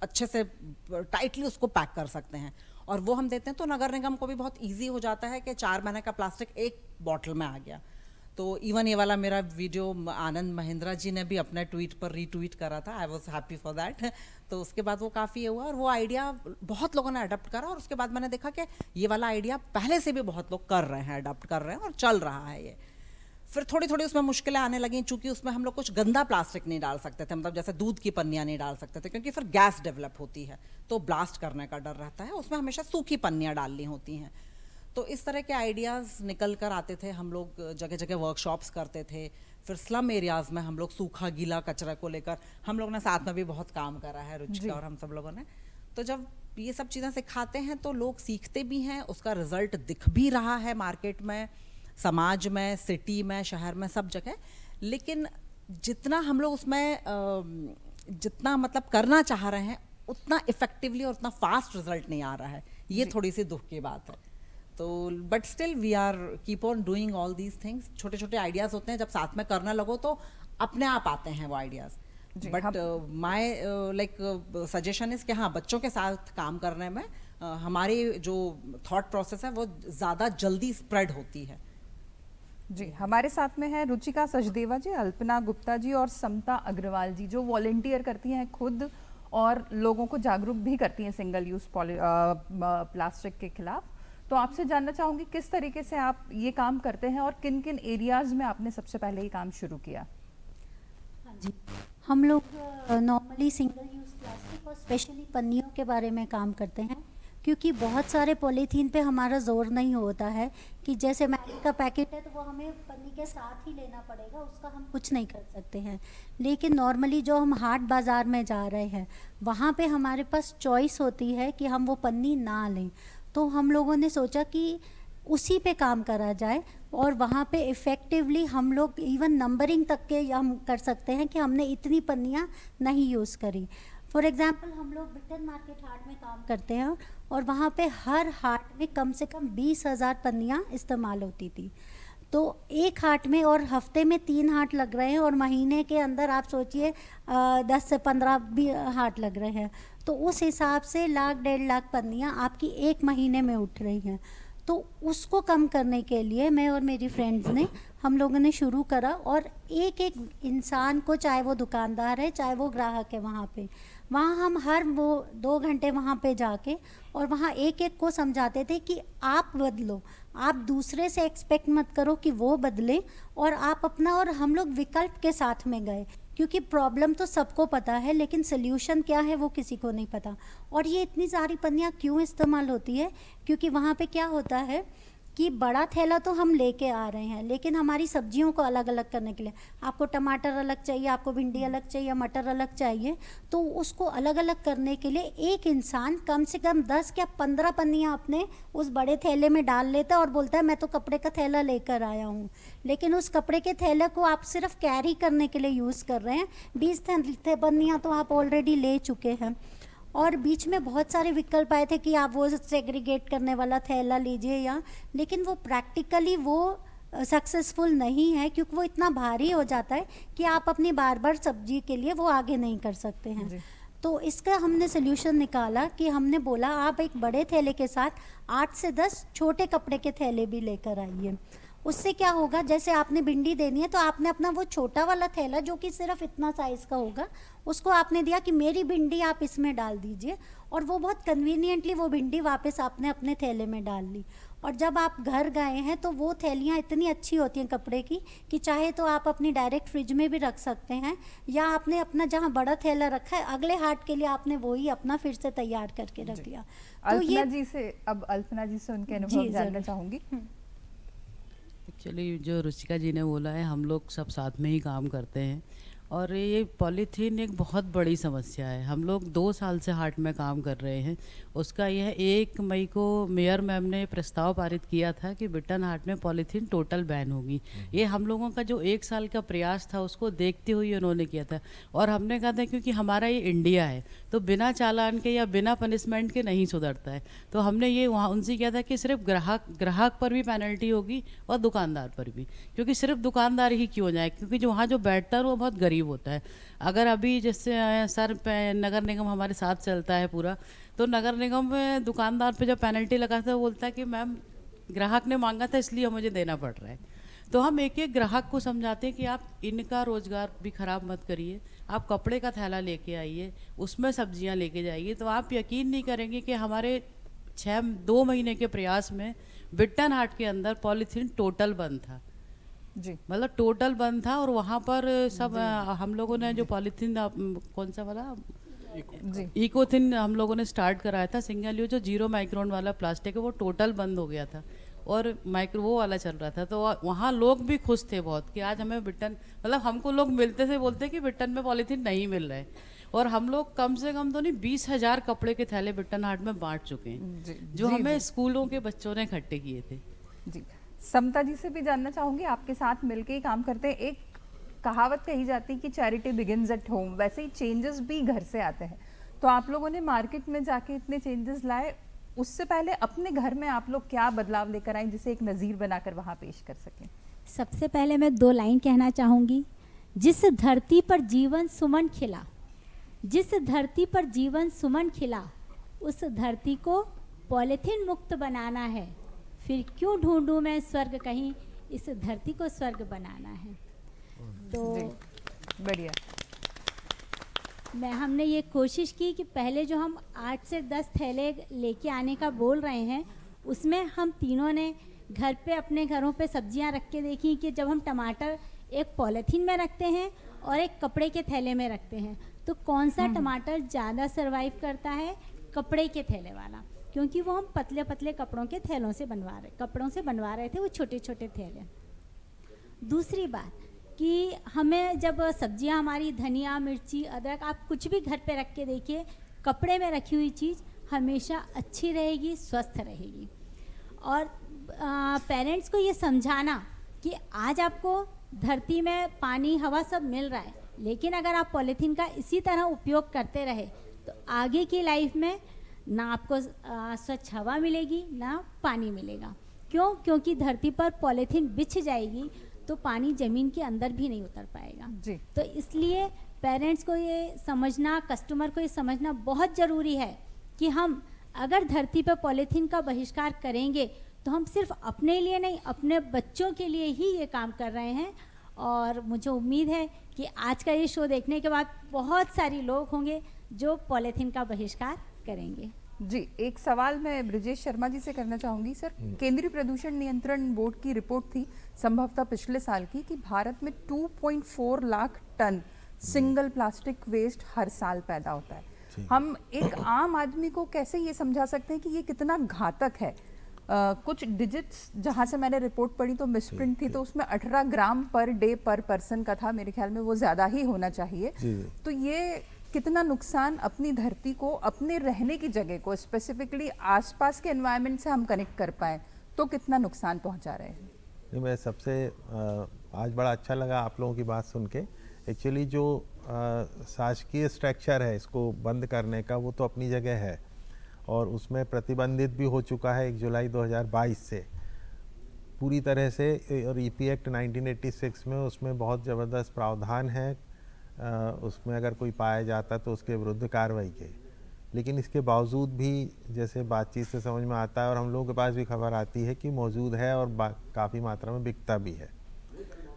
अच्छे से टाइटली उसको पैक कर सकते हैं और वो हम देते हैं। तो नगर निगम को भी बहुत ईजी हो जाता है कि 4 महीने का प्लास्टिक एक बॉटल में आ गया। तो इवन ये वाला मेरा वीडियो आनंद महिंद्रा जी ने भी अपने ट्वीट पर रीट्वीट करा था, I was happy for that. तो उसके बाद वो काफ़ी हुआ और वो आइडिया बहुत लोगों ने अडॉप्ट करा, और उसके बाद मैंने देखा कि ये वाला आइडिया पहले से भी बहुत लोग कर रहे हैं, अडॉप्ट कर रहे हैं और चल रहा है ये। फिर थोड़ी थोड़ी उसमें मुश्किलें आने लगी, चूंकि उसमें हम लोग कुछ गंदा प्लास्टिक नहीं डाल सकते थे, मतलब जैसे दूध की पन्नियाँ नहीं डाल सकते थे, क्योंकि फिर गैस डेवलप होती है तो ब्लास्ट करने का डर रहता है। उसमें हमेशा सूखी पन्नियाँ डालनी होती हैं। तो इस तरह के आइडियाज़ निकल कर आते थे, हम लोग जगह जगह वर्कशॉप्स करते थे। फिर स्लम एरियाज़ में हम लोग सूखा गीला कचरा को लेकर हम लोग ने साथ में भी बहुत काम करा है, रुचिका और हम सब लोगों ने। तो जब ये सब चीज़ें सिखाते हैं तो लोग सीखते भी हैं, उसका रिजल्ट दिख भी रहा है मार्केट में, समाज में, सिटी में, शहर में, सब जगह। लेकिन जितना हम लोग उसमें जितना मतलब करना चाह रहे हैं उतना इफेक्टिवली और उतना फास्ट रिजल्ट नहीं आ रहा है, ये थोड़ी सी दुख की बात है। तो but still we are keep on doing all these things. छोटे छोटे आइडियाज़ होते हैं, जब साथ में करने लगो तो अपने आप आते हैं वो ideas. But my like suggestion is कि हाँ, बच्चों के साथ काम करने में हमारी जो थॉट प्रोसेस है वो ज़्यादा जल्दी स्प्रेड होती है। जी, हमारे साथ में है रुचिका सचदेवा जी, अल्पना गुप्ता जी और समता अग्रवाल जी, जो वॉलेंटियर करती हैं खुद और लोगों को जागरूक भी करती हैं सिंगल यूज़ प्लास्टिक के खिलाफ। तो आपसे जानना चाहूँगी किस तरीके से आप ये काम करते हैं और किन किन एरियाज़ में आपने सबसे पहले ये काम शुरू किया? हाँ जी, हम लोग नॉर्मली सिंगल यूज़ प्लास्टिक और स्पेशली पन्नियों के बारे में काम करते हैं, क्योंकि बहुत सारे पॉलीथीन पे हमारा जोर नहीं होता है कि जैसे मैगी का पैकेट है तो वो हमें पन्नी के साथ ही लेना पड़ेगा, उसका हम कुछ नहीं कर सकते हैं। लेकिन नॉर्मली जो हम हाट बाज़ार में जा रहे हैं वहाँ पे हमारे पास चॉइस होती है कि हम वो पन्नी ना लें। तो हम लोगों ने सोचा कि उसी पे काम करा जाए और वहाँ पे इफ़ेक्टिवली हम लोग इवन नंबरिंग तक के हम कर सकते हैं कि हमने इतनी पन्नियाँ नहीं यूज़ करी। फॉर एग्ज़ाम्पल हम लोग बिटन मार्केट हाट में काम करते हैं और वहाँ पे हर हाट में कम से कम 20,000 पन्नियाँ इस्तेमाल होती थी। तो एक हाट में, और हफ्ते में 3 हाट लग रहे हैं और महीने के अंदर आप सोचिए 10 से 15 भी हाट लग रहे हैं, तो उस हिसाब से 1,00,000 1,50,000 पन्नियाँ आपकी एक महीने में उठ रही हैं। तो उसको कम करने के लिए मैं और मेरी फ्रेंड्स ने, हम लोगों ने शुरू करा, और एक एक इंसान को, चाहे वो दुकानदार है चाहे वो ग्राहक है, वहाँ हम हर वो 2 घंटे वहाँ पे जाके और वहाँ एक एक को समझाते थे कि आप बदलो, आप दूसरे से एक्सपेक्ट मत करो कि वो बदले, और आप अपना, और हम लोग विकल्प के साथ में गए, क्योंकि प्रॉब्लम तो सबको पता है लेकिन सोल्यूशन क्या है वो किसी को नहीं पता। और ये इतनी सारी पन्नियाँ क्यों इस्तेमाल होती है, क्योंकि वहाँ पे क्या होता है कि बड़ा थैला तो हम लेके आ रहे हैं, लेकिन हमारी सब्जियों को अलग अलग करने के लिए आपको टमाटर अलग चाहिए, आपको भिंडी अलग चाहिए, मटर अलग चाहिए, तो उसको अलग अलग करने के लिए एक इंसान कम से कम 10 या 15 पन्नियाँ अपने उस बड़े थैले में डाल लेता है और बोलता है मैं तो कपड़े का थैला लेकर आया हूँ। लेकिन उस कपड़े के थैले को आप सिर्फ कैरी करने के लिए यूज़ कर रहे हैं, 20 पन्नियाँ तो आप ऑलरेडी ले चुके हैं। और बीच में बहुत सारे विकल्प आए थे कि आप वो सेग्रीगेट करने वाला थैला लीजिए या, लेकिन वो प्रैक्टिकली वो सक्सेसफुल नहीं है, क्योंकि वो इतना भारी हो जाता है कि आप अपनी बार बार सब्जी के लिए वो आगे नहीं कर सकते हैं। तो इसका हमने सोल्यूशन निकाला कि हमने बोला आप एक बड़े थैले के साथ 8 से 10 छोटे कपड़े के थैले भी लेकर आइए। उससे क्या होगा, जैसे आपने भिंडी देनी है तो आपने अपना वो छोटा वाला थैला जो कि सिर्फ इतना साइज़ का होगा, उसको आपने दिया कि मेरी भिंडी आप इसमें डाल दीजिए, और वो बहुत कन्वीनियंटली वो भिंडी वापस आपने अपने थैले में डाल ली। और जब आप घर गए हैं तो वो थैलियाँ इतनी अच्छी होती हैं कपड़े की कि चाहे तो आप अपनी डायरेक्ट फ्रिज में भी रख सकते हैं, या आपने अपना जहाँ बड़ा थैला रखा है अगले हाट के लिए आपने वही अपना फिर से तैयार करके रख दिया। तो ये अल्पना जी से उनके अनुभव जानना चाहूँगी। एक्चुअली जो रुचिका जी ने बोला है, हम लोग सब साथ में ही काम करते हैं, और ये पॉलीथीन एक बहुत बड़ी समस्या है। हम लोग 2 साल से हाट में काम कर रहे हैं। उसका यह 1 मई को मेयर मैम ने प्रस्ताव पारित किया था कि बिटन हाट में पॉलीथीन टोटल बैन होगी। ये हम लोगों का जो 1 साल का प्रयास था उसको देखते हुए उन्होंने किया था, और हमने कहा था क्योंकि हमारा ये इंडिया है तो बिना चालान के या बिना पनिशमेंट के नहीं सुधरता है। तो हमने ये वहाँ उनसे किया था कि सिर्फ ग्राहक पर भी पेनल्टी होगी और दुकानदार पर भी, क्योंकि सिर्फ दुकानदार ही क्यों जाए, क्योंकि जो वहाँ जो बैठता है वो बहुत गरीब होता है। अगर अभी जैसे सर नगर निगम हमारे साथ चलता है पूरा, तो नगर निगम में दुकानदार पे जब पेनल्टी लगाता है वो बोलता है कि मैम ग्राहक ने मांगा था इसलिए मुझे देना पड़ रहा है। तो हम एक एक ग्राहक को समझाते हैं कि आप इनका रोज़गार भी ख़राब मत करिए, आप कपड़े का थैला लेके आइए, उसमें सब्जियां लेके जाइए। तो आप यकीन नहीं करेंगे कि हमारे 2 महीने के प्रयास में बिट्टन हाट के अंदर पॉलीथीन टोटल बंद था। जी मतलब टोटल बंद था, और वहाँ पर सब हम लोगों ने जो पॉलीथीन कौन सा वाला जी इकोथिन हम लोगों ने स्टार्ट कराया था, सिंगल यूज जो 0 माइक्रोन वाला प्लास्टिक है वो टोटल बंद हो गया था, और माइक्रो वो वाला चल रहा था। तो वहाँ लोग भी खुश थे बहुत कि आज हमें बिट्टन, मतलब हमको लोग मिलते थे बोलते कि बिट्टन में पॉलीथीन नहीं मिल रहा है। और हम लोग कम से कम तो नहीं 20,000 कपड़े के थैले बिट्टन हाट में बांट चुके हैं, जी जो जी, हमें जी। स्कूलों के बच्चों ने इकट्ठे किए थे। जी समता जी से भी जानना चाहूंगी, आपके साथ मिलके ही काम करते हैं। एक कहावत कही जाती है कि चैरिटी बिगिंस एट होम, वैसे ही चेंजेस भी घर से आते हैं। तो आप लोगों ने मार्केट में जाके इतने चेंजेस लाए, उससे पहले अपने घर में आप लोग क्या बदलाव लेकर आए जिसे एक नज़ीर बनाकर वहाँ पेश कर सकें? सबसे पहले मैं 2 लाइन कहना चाहूँगी। जिस धरती पर जीवन सुमन खिला, जिस धरती पर जीवन सुमन खिला, उस धरती को पॉलीथीन मुक्त बनाना है। फिर क्यों ढूंढूं मैं स्वर्ग कहीं, इस धरती को स्वर्ग बनाना है। तो जी बढ़िया। हमने ये कोशिश की कि पहले जो हम 8 से 10 थैले लेके आने का बोल रहे हैं, उसमें हम तीनों ने घर पे अपने घरों पे सब्जियां रख के देखी कि जब हम टमाटर एक पॉलीथीन में रखते हैं और एक कपड़े के थैले में रखते हैं, तो कौन सा टमाटर ज़्यादा सरवाइव करता है, कपड़े के थैले वाला, क्योंकि वो हम पतले पतले कपड़ों के थैलों से कपड़ों से बनवा रहे थे, वो छोटे छोटे थैले। दूसरी बात कि हमें जब सब्जियां हमारी धनिया मिर्ची अदरक आप कुछ भी घर पे रख के देखिए, कपड़े में रखी हुई चीज़ हमेशा अच्छी रहेगी, स्वस्थ रहेगी। और पेरेंट्स को ये समझाना कि आज आपको धरती में पानी हवा सब मिल रहा है, लेकिन अगर आप पॉलीथीन का इसी तरह उपयोग करते रहे तो आगे की लाइफ में ना आपको स्वच्छ हवा मिलेगी ना पानी मिलेगा। क्यों? क्योंकि धरती पर पॉलीथीन बिछ जाएगी तो पानी ज़मीन के अंदर भी नहीं उतर पाएगा। जी तो इसलिए पेरेंट्स को ये समझना, कस्टमर को ये समझना बहुत ज़रूरी है कि हम अगर धरती पर पॉलीथीन का बहिष्कार करेंगे तो हम सिर्फ अपने लिए नहीं, अपने बच्चों के लिए ही ये काम कर रहे हैं। और मुझे उम्मीद है कि आज का ये शो देखने के बाद बहुत सारे लोग होंगे जो पॉलीथीन का बहिष्कार करेंगे। जी एक सवाल मैं ब्रिजेश शर्मा जी से करना चाहूँगी। सर, केंद्रीय प्रदूषण नियंत्रण बोर्ड की रिपोर्ट थी संभवतः पिछले साल की कि भारत में 2.4 lakh ton single plastic waste हर साल पैदा होता है। हम एक आम आदमी को कैसे ये समझा सकते हैं कि ये कितना घातक है? कुछ डिजिट्स जहाँ से मैंने रिपोर्ट पढ़ी तो मिसप्रिंट थी, तो उसमें 18 ग्राम पर डे पर पर्सन का था। मेरे ख्याल में वो ज़्यादा ही होना चाहिए। तो ये कितना नुकसान अपनी धरती को, अपने रहने की जगह को, स्पेसिफिकली आसपास के एनवायरनमेंट से हम कनेक्ट कर पाए तो कितना नुकसान पहुंचा रहे हैं? नहीं, मैं सबसे आज बड़ा अच्छा लगा आप लोगों की बात सुन के। एक्चुअली जो शासकीय स्ट्रक्चर है इसको बंद करने का, वो तो अपनी जगह है और उसमें प्रतिबंधित भी हो चुका है 1 जुलाई 2022 से पूरी तरह से। और ईपी एक्ट 1986 में उसमें बहुत ज़बरदस्त प्रावधान है, उसमें अगर कोई पाया जाता तो उसके विरुद्ध कार्रवाई के। लेकिन इसके बावजूद भी जैसे बातचीत से समझ में आता है और हम लोगों के पास भी खबर आती है कि मौजूद है और काफ़ी मात्रा में बिकता भी है।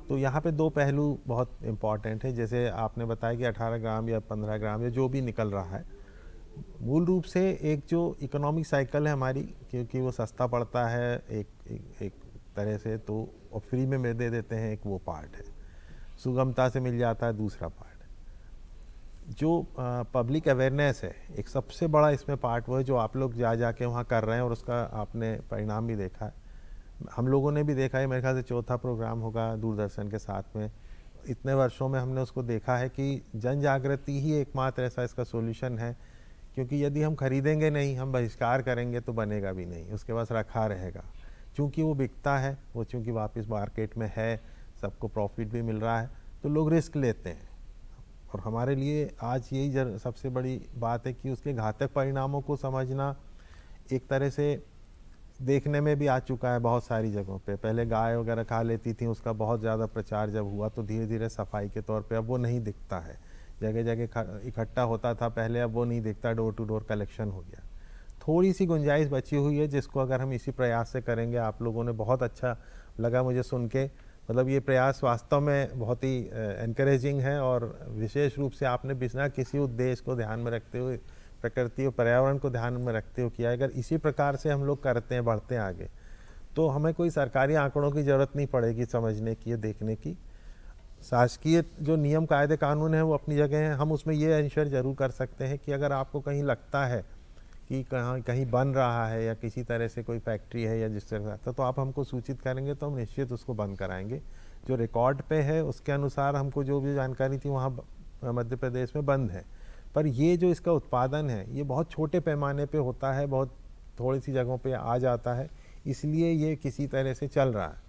तो यहाँ पे 2 पहलू बहुत इम्पॉर्टेंट है। जैसे आपने बताया कि 18 ग्राम या 15 ग्राम या जो भी निकल रहा है, मूल रूप से एक जो इकोनॉमिक साइकिल है हमारी, क्योंकि वो सस्ता पड़ता है एक तरह से, तो और फ्री में दे देते हैं, एक वो पार्ट है। सुगमता से मिल जाता है दूसरा पार्ट। जो पब्लिक अवेयरनेस है एक सबसे बड़ा इसमें पार्ट, वो है जो आप लोग जाके वहाँ कर रहे हैं और उसका आपने परिणाम भी देखा है, हम लोगों ने भी देखा है। मेरे ख्याल से 4था प्रोग्राम होगा दूरदर्शन के साथ में। इतने वर्षों में हमने उसको देखा है कि जन जागृति ही एकमात्र ऐसा इसका सॉल्यूशन है। क्योंकि यदि हम खरीदेंगे नहीं, हम बहिष्कार करेंगे तो बनेगा भी नहीं, उसके पास रखा रहेगा। चूँकि वो बिकता है, वो चूँकि वापस मार्केट में है, सबको प्रॉफिट भी मिल रहा है, तो लोग रिस्क लेते हैं। और हमारे लिए आज यही सबसे बड़ी बात है कि उसके घातक परिणामों को समझना एक तरह से देखने में भी आ चुका है बहुत सारी जगहों पे। पहले गाय वगैरह खा लेती थी, उसका बहुत ज़्यादा प्रचार जब हुआ तो धीरे धीरे सफाई के तौर पे अब वो नहीं दिखता है, जगह जगह इकट्ठा होता था पहले, अब वो नहीं दिखता, डोर टू डोर कलेक्शन हो गया। थोड़ी सी गुंजाइश बची हुई है जिसको अगर हम इसी प्रयास से करेंगे, आप लोगों ने बहुत अच्छा लगा मुझे सुन के, मतलब ये प्रयास वास्तव में बहुत ही एनकरेजिंग है और विशेष रूप से आपने बिना किसी उद्देश्य को ध्यान में रखते हुए, प्रकृति और पर्यावरण को ध्यान में रखते हुए किया। अगर इसी प्रकार से हम लोग करते हैं, बढ़ते हैं आगे, तो हमें कोई सरकारी आंकड़ों की ज़रूरत नहीं पड़ेगी समझने की या देखने की। शासकीय जो नियम कायदे कानून है वो अपनी जगह हैं। हम उसमें ये इंश्योर जरूर कर सकते हैं कि अगर आपको कहीं लगता है कि कहीं बन रहा है या किसी तरह से कोई फैक्ट्री है या जिस तरह से, तो आप हमको सूचित करेंगे तो हम निश्चित उसको बंद कराएंगे। जो रिकॉर्ड पे है उसके अनुसार हमको जो भी जानकारी थी वहाँ मध्य प्रदेश में बंद है। पर ये जो इसका उत्पादन है ये बहुत छोटे पैमाने पे होता है, बहुत थोड़ी सी जगहों पे आ जाता है, इसलिए ये किसी तरह से चल रहा है।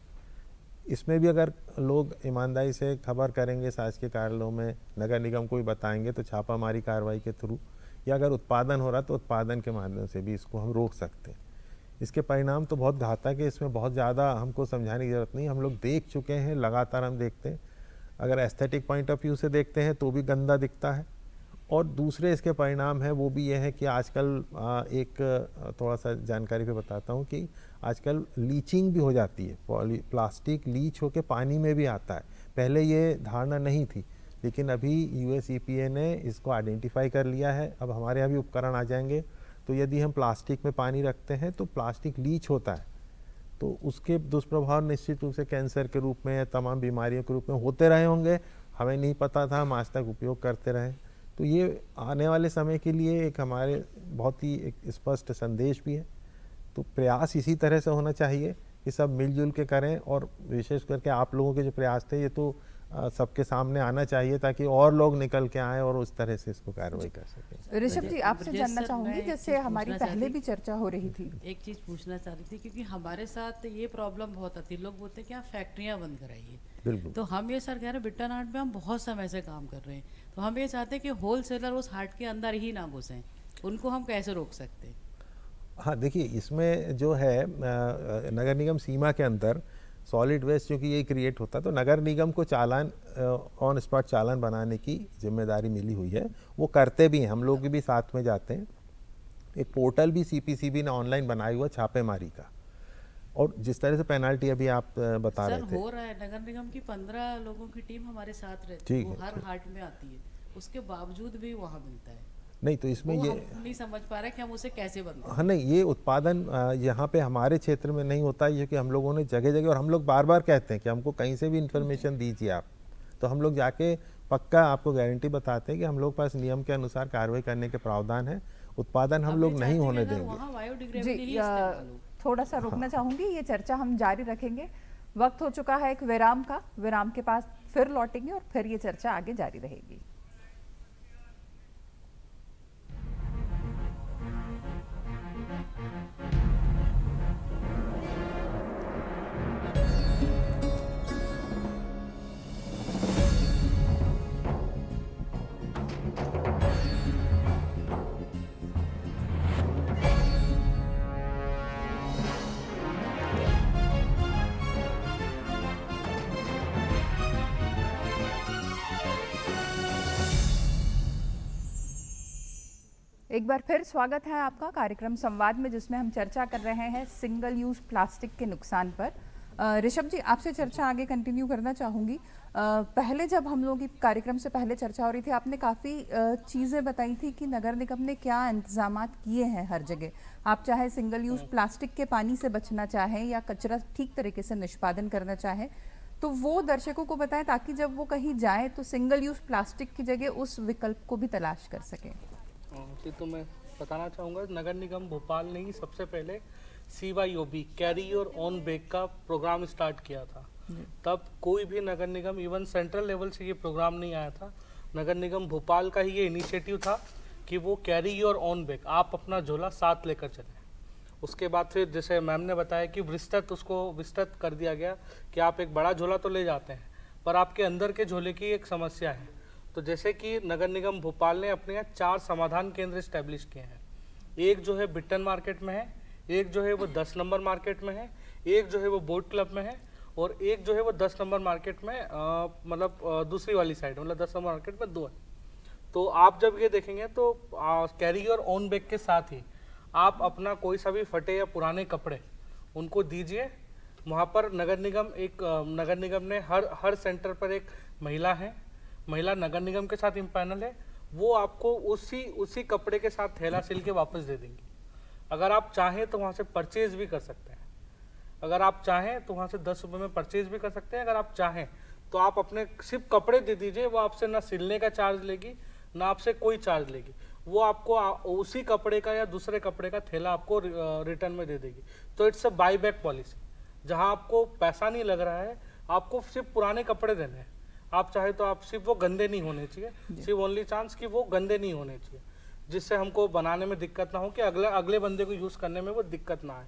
इसमें भी अगर लोग ईमानदारी से खबर करेंगे, शासकीय कार्यालयों में नगर निगम को भी बताएंगे, तो छापामारी कार्रवाई के थ्रू, या अगर उत्पादन हो रहा तो उत्पादन के माध्यम से भी इसको हम रोक सकते हैं। इसके परिणाम तो बहुत घातक है, इसमें बहुत ज़्यादा हमको समझाने की ज़रूरत नहीं, हम लोग देख चुके हैं, लगातार हम देखते हैं। अगर एस्थेटिक पॉइंट ऑफ व्यू से देखते हैं तो भी गंदा दिखता है, और दूसरे इसके परिणाम है वो भी ये है कि आजकल एक थोड़ा सा जानकारी पे बताता हूँ कि आजकल लीचिंग भी हो जाती है, प्लास्टिक लीच होके पानी में भी आता है। पहले ये धारणा नहीं थी, लेकिन अभी US EPA ने इसको आइडेंटिफाई कर लिया है। अब हमारे यहाँ भी उपकरण आ जाएंगे, तो यदि हम प्लास्टिक में पानी रखते हैं तो प्लास्टिक लीच होता है, तो उसके दुष्प्रभाव निश्चित रूप से कैंसर के रूप में या तमाम बीमारियों के रूप में होते रहे होंगे। हमें नहीं पता था, हम आज तक उपयोग करते रहे। तो ये आने वाले समय के लिए एक हमारे बहुत ही एक स्पष्ट संदेश भी है। तो प्रयास इसी तरह से होना चाहिए कि सब मिलजुल के करें, और विशेष करके आप लोगों के जो प्रयास थे ये तो सबके सामने आना चाहिए, ताकि और लोग निकल के आएँ और उस तरह से इसको कार्रवाई कर सकें। ऋषभ जी, आपसे जानना चाहूंगी, जैसे हमारी पहले भी चर्चा हो रही थी, एक चीज़ पूछना चाह रही थी, क्योंकि हमारे साथ ये प्रॉब्लम बहुत आती है। लोग बोलते हैं कि आप फैक्ट्रियाँ बंद कराइए, बिल्कुल। तो हम ये सर कह रहे हैं बिट्टानाट में हम बहुत समय से काम कर रहे हैं, तो हम ये चाहते हैं कि होल सेलर उस हाट के अंदर ही ना घुसें, उनको हम कैसे रोक सकते हैं? हाँ, देखिए इसमें जो है नगर निगम सीमा के अंदर सॉलिड वेस्ट चूँकि ये क्रिएट होता है, तो नगर निगम को चालान ऑन स्पॉट चालान बनाने की जिम्मेदारी मिली हुई है। वो करते भी हैं, हम लोग भी साथ में जाते हैं। एक पोर्टल भी CPCB ने ऑनलाइन बनाया हुआ छापेमारी का, और जिस तरह से पेनाल्टी अभी आप बता रहे थे, हो रहा है। नगर निगम की 15 लोगों की टीम हमारे साथ रहती है, वो हर हाट में आती है, उसके बावजूद भी वहाँ मिलता है। नहीं तो इसमें ये हम नहीं समझ पा रहे कि हम उसे कैसे बंद करें। हाँ, नहीं, ये उत्पादन यहाँ पे हमारे क्षेत्र में नहीं होता है, क्योंकि हम लोगों ने जगह जगह, और हम लोग बार बार कहते हैं कि हमको कहीं से भी इन्फॉर्मेशन दीजिए आप, तो हम लोग जाके पक्का आपको गारंटी बताते हैं कि हम लोग पास नियम के अनुसार कार्रवाई करने के प्रावधान है। उत्पादन हम लोग नहीं होने देंगे। जी, थोड़ा सा रोकना चाहूंगी, ये चर्चा हम जारी रखेंगे। वक्त हो चुका है एक विराम का, विराम के पास फिर लौटेंगे और फिर ये चर्चा आगे जारी रहेगी। एक बार फिर स्वागत है आपका कार्यक्रम संवाद में, जिसमें हम चर्चा कर रहे हैं सिंगल यूज प्लास्टिक के नुकसान पर। ऋषभ जी, आपसे चर्चा आगे कंटिन्यू करना चाहूँगी। पहले जब हम लोग कार्यक्रम से पहले चर्चा हो रही थी, आपने काफ़ी चीज़ें बताई थी कि नगर निगम ने क्या इंतजाम किए हैं हर जगह। आप चाहे सिंगल यूज प्लास्टिक के पानी से बचना चाहें या कचरा ठीक तरीके से निष्पादन करना चाहें, तो वो दर्शकों को बताएं, ताकि जब वो कहीं जाए तो सिंगल यूज प्लास्टिक की जगह उस विकल्प को भी तलाश कर सकें। जी, तो मैं बताना चाहूँगा, नगर निगम भोपाल ने ही सबसे पहले CYOB carry your on bag का प्रोग्राम स्टार्ट किया था। तब कोई भी नगर निगम, इवन सेंट्रल लेवल से ये प्रोग्राम नहीं आया था। नगर निगम भोपाल का ही ये इनिशिएटिव था कि वो कैरी योर ऑन बैग, आप अपना झोला साथ लेकर चलें। उसके बाद फिर जैसे मैम ने बताया कि विस्तृत कर दिया गया कि आप एक बड़ा झोला तो ले जाते हैं, पर आपके अंदर के झोले की एक समस्या है। तो जैसे कि नगर निगम भोपाल ने अपने यहाँ 4 समाधान केंद्र इस्टेब्लिश किए हैं। एक जो है बिट्टन मार्केट में है, एक जो है वो 10 नंबर मार्केट में है, एक जो है वो बोट क्लब में है, और एक जो है वो 10 नंबर मार्केट में दूसरी वाली साइड, मतलब 10 नंबर मार्केट में 2 है। तो आप जब ये देखेंगे तो कैरी योर ऑन बैग के साथ ही आप अपना कोई सा भी फटे या पुराने कपड़े उनको दीजिए, वहाँ पर नगर निगम ने हर सेंटर पर एक महिला नगर निगम के साथ इम्पैनल है, वो आपको उसी कपड़े के साथ थैला सिल के वापस दे देंगी। अगर आप चाहें तो वहाँ से परचेज भी कर सकते हैं, अगर आप चाहें तो वहाँ से 10 रुपये में परचेज भी कर सकते हैं। अगर आप चाहें तो आप अपने सिर्फ कपड़े दे दीजिए, वो आपसे ना सिलने का चार्ज लेगी ना आपसे कोई चार्ज लेगी, वो आपको उसी कपड़े का या दूसरे कपड़े का थैला आपको रिटर्न में दे देगी। तो it's a by back policy, जहाँ आपको पैसा नहीं लग रहा है, आपको सिर्फ पुराने कपड़े देने हैं। आप चाहे तो आप सिर्फ वो गंदे नहीं होने चाहिए, सिर्फ ओनली चांस कि वो गंदे नहीं होने चाहिए, जिससे हमको बनाने में दिक्कत ना हो, कि अगले बंदे को यूज़ करने में वो दिक्कत ना आए।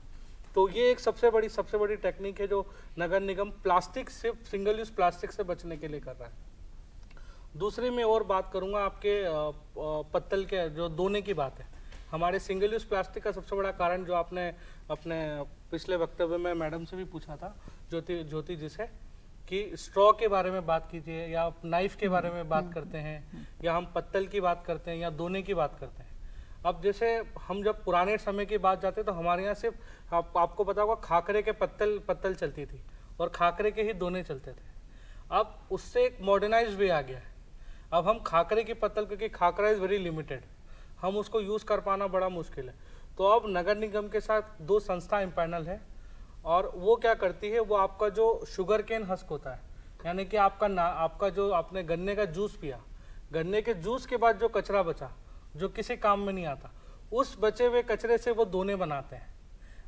तो ये एक सबसे बड़ी टेक्निक है जो नगर निगम प्लास्टिक, सिर्फ सिंगल यूज़ प्लास्टिक से बचने के लिए कर रहा है। दूसरी मैं और बात करूँगा आपके पत्तल के जो धोने की बात है। हमारे सिंगल यूज़ प्लास्टिक का सबसे बड़ा कारण, जो आपने अपने पिछले वक्तव्य में मैडम से भी पूछा था ज्योति जी से, कि स्ट्रॉ के बारे में बात कीजिए या नाइफ के बारे में बात करते हैं, या हम पत्तल की बात करते हैं या दोने की बात करते हैं। अब जैसे हम जब पुराने समय की बात जाते तो हमारे यहाँ सिर्फ आपको पता होगा खाकरे के पत्तल चलती थी और खाकरे के ही दोने चलते थे। अब उससे एक मॉडर्नाइज वे आ गया है। अब हम खाकरे की पत्तल, क्योंकि खाकरा इज़ वेरी लिमिटेड, हम उसको यूज़ कर पाना बड़ा मुश्किल है। तो अब नगर निगम के साथ 2 संस्था इम्पैनल है, और वो क्या करती है, वो आपका जो शुगर केन हस्क होता है, यानी कि आपका जो आपने गन्ने का जूस पिया, गन्ने के जूस के बाद जो कचरा बचा, जो किसी काम में नहीं आता, उस बचे हुए कचरे से वो दोने बनाते हैं।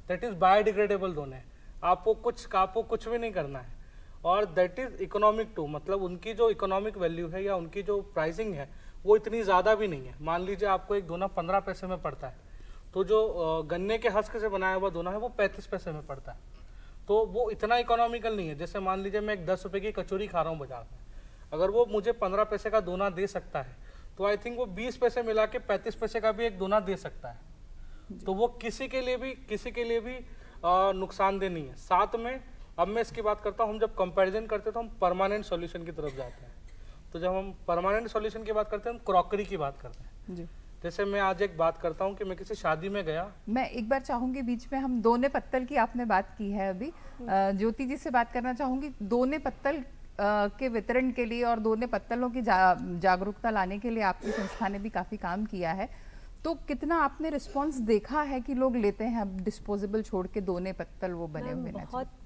दैट इज़ बायोडिग्रेडेबल दोने। आपको कुछ भी नहीं करना है, और दैट इज़ इकोनॉमिक टू, मतलब उनकी जो इकोनॉमिक वैल्यू है या उनकी जो प्राइसिंग है वो इतनी ज़्यादा भी नहीं है। मान लीजिए आपको एक दोना 15 पैसे में पड़ता है, तो जो गन्ने के हस्क से बनाया हुआ दोना है वो 35 पैसे में पड़ता है। तो वो इतना इकोनॉमिकल नहीं है। जैसे मान लीजिए मैं एक 10 रुपये की कचौरी खा रहा हूँ बाजार में, अगर वो मुझे 15 पैसे का दोना दे सकता है, तो आई थिंक वो 20 पैसे मिला के 35 पैसे का भी एक दोना दे सकता है। तो वो किसी के लिए भी नुकसानदेह नहीं है। साथ में अब मैं इसकी बात करता हूँ, हम जब कंपैरिजन करते हैं तो हम परमानेंट सॉल्यूशन की तरफ जाते हैं। तो जब हम परमानेंट सॉल्यूशन की बात करते हैं, हम क्रॉकरी की बात करते हैं। जी। जैसे मैं आज एक बात करता हूँ कि मैं किसी शादी में गया, मैं एक बार चाहूंगी, बीच में हम दोने पत्तल की आपने बात की है, अभी ज्योति जी से बात करना चाहूंगी। दोने पत्तल के वितरण के लिए और दोने पत्तलों की जागरूकता लाने के लिए आपकी संस्था ने भी काफ़ी काम किया है। तो कितना आपने रिस्पांस देखा है कि लोग लेते हैं अब डिस्पोजेबल छोड़ के दोने पत्तल वो बने हुए?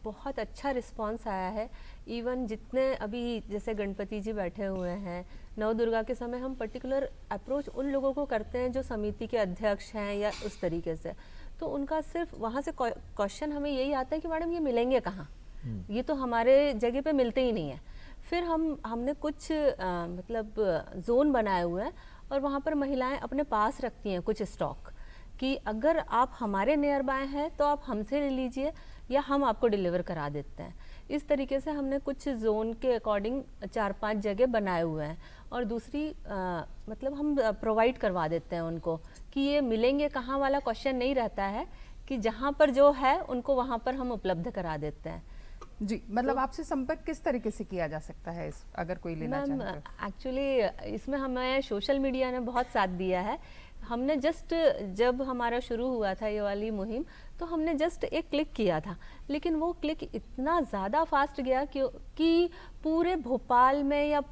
बहुत अच्छा रिस्पांस आया है। इवन जितने अभी जैसे गणपति जी बैठे हुए हैं, नव दुर्गा के समय हम पर्टिकुलर अप्रोच उन लोगों को करते हैं जो समिति के अध्यक्ष हैं या उस तरीके से, तो उनका सिर्फ वहाँ से क्वेश्चन हमें यही आता है कि मैडम ये मिलेंगे कहाँ, ये तो हमारे जगह पे मिलते ही नहीं है। फिर हमने कुछ मतलब जोन बनाए हुए हैं, और वहाँ पर महिलाएं अपने पास रखती हैं कुछ स्टॉक, कि अगर आप हमारे नियर बाय हैं तो आप हमसे ले लीजिए या हम आपको डिलीवर करा देते हैं। इस तरीके से हमने कुछ जोन के अकॉर्डिंग 4-5 जगह बनाए हुए हैं, और दूसरी मतलब हम प्रोवाइड करवा देते हैं उनको कि ये मिलेंगे कहाँ वाला क्वेश्चन नहीं रहता है, कि जहाँ पर जो है उनको वहाँ पर हम उपलब्ध करा देते हैं। जी, मतलब आपसे संपर्क किस तरीके से किया जा सकता है अगर कोई लेना चाहे तो? एक्चुअली इसमें हमें सोशल मीडिया ने बहुत साथ दिया है। हमने जस्ट जब हमारा शुरू हुआ था ये वाली मुहिम, तो हमने जस्ट एक क्लिक किया था, लेकिन वो क्लिक इतना ज़्यादा फास्ट गया कि पूरे भोपाल में या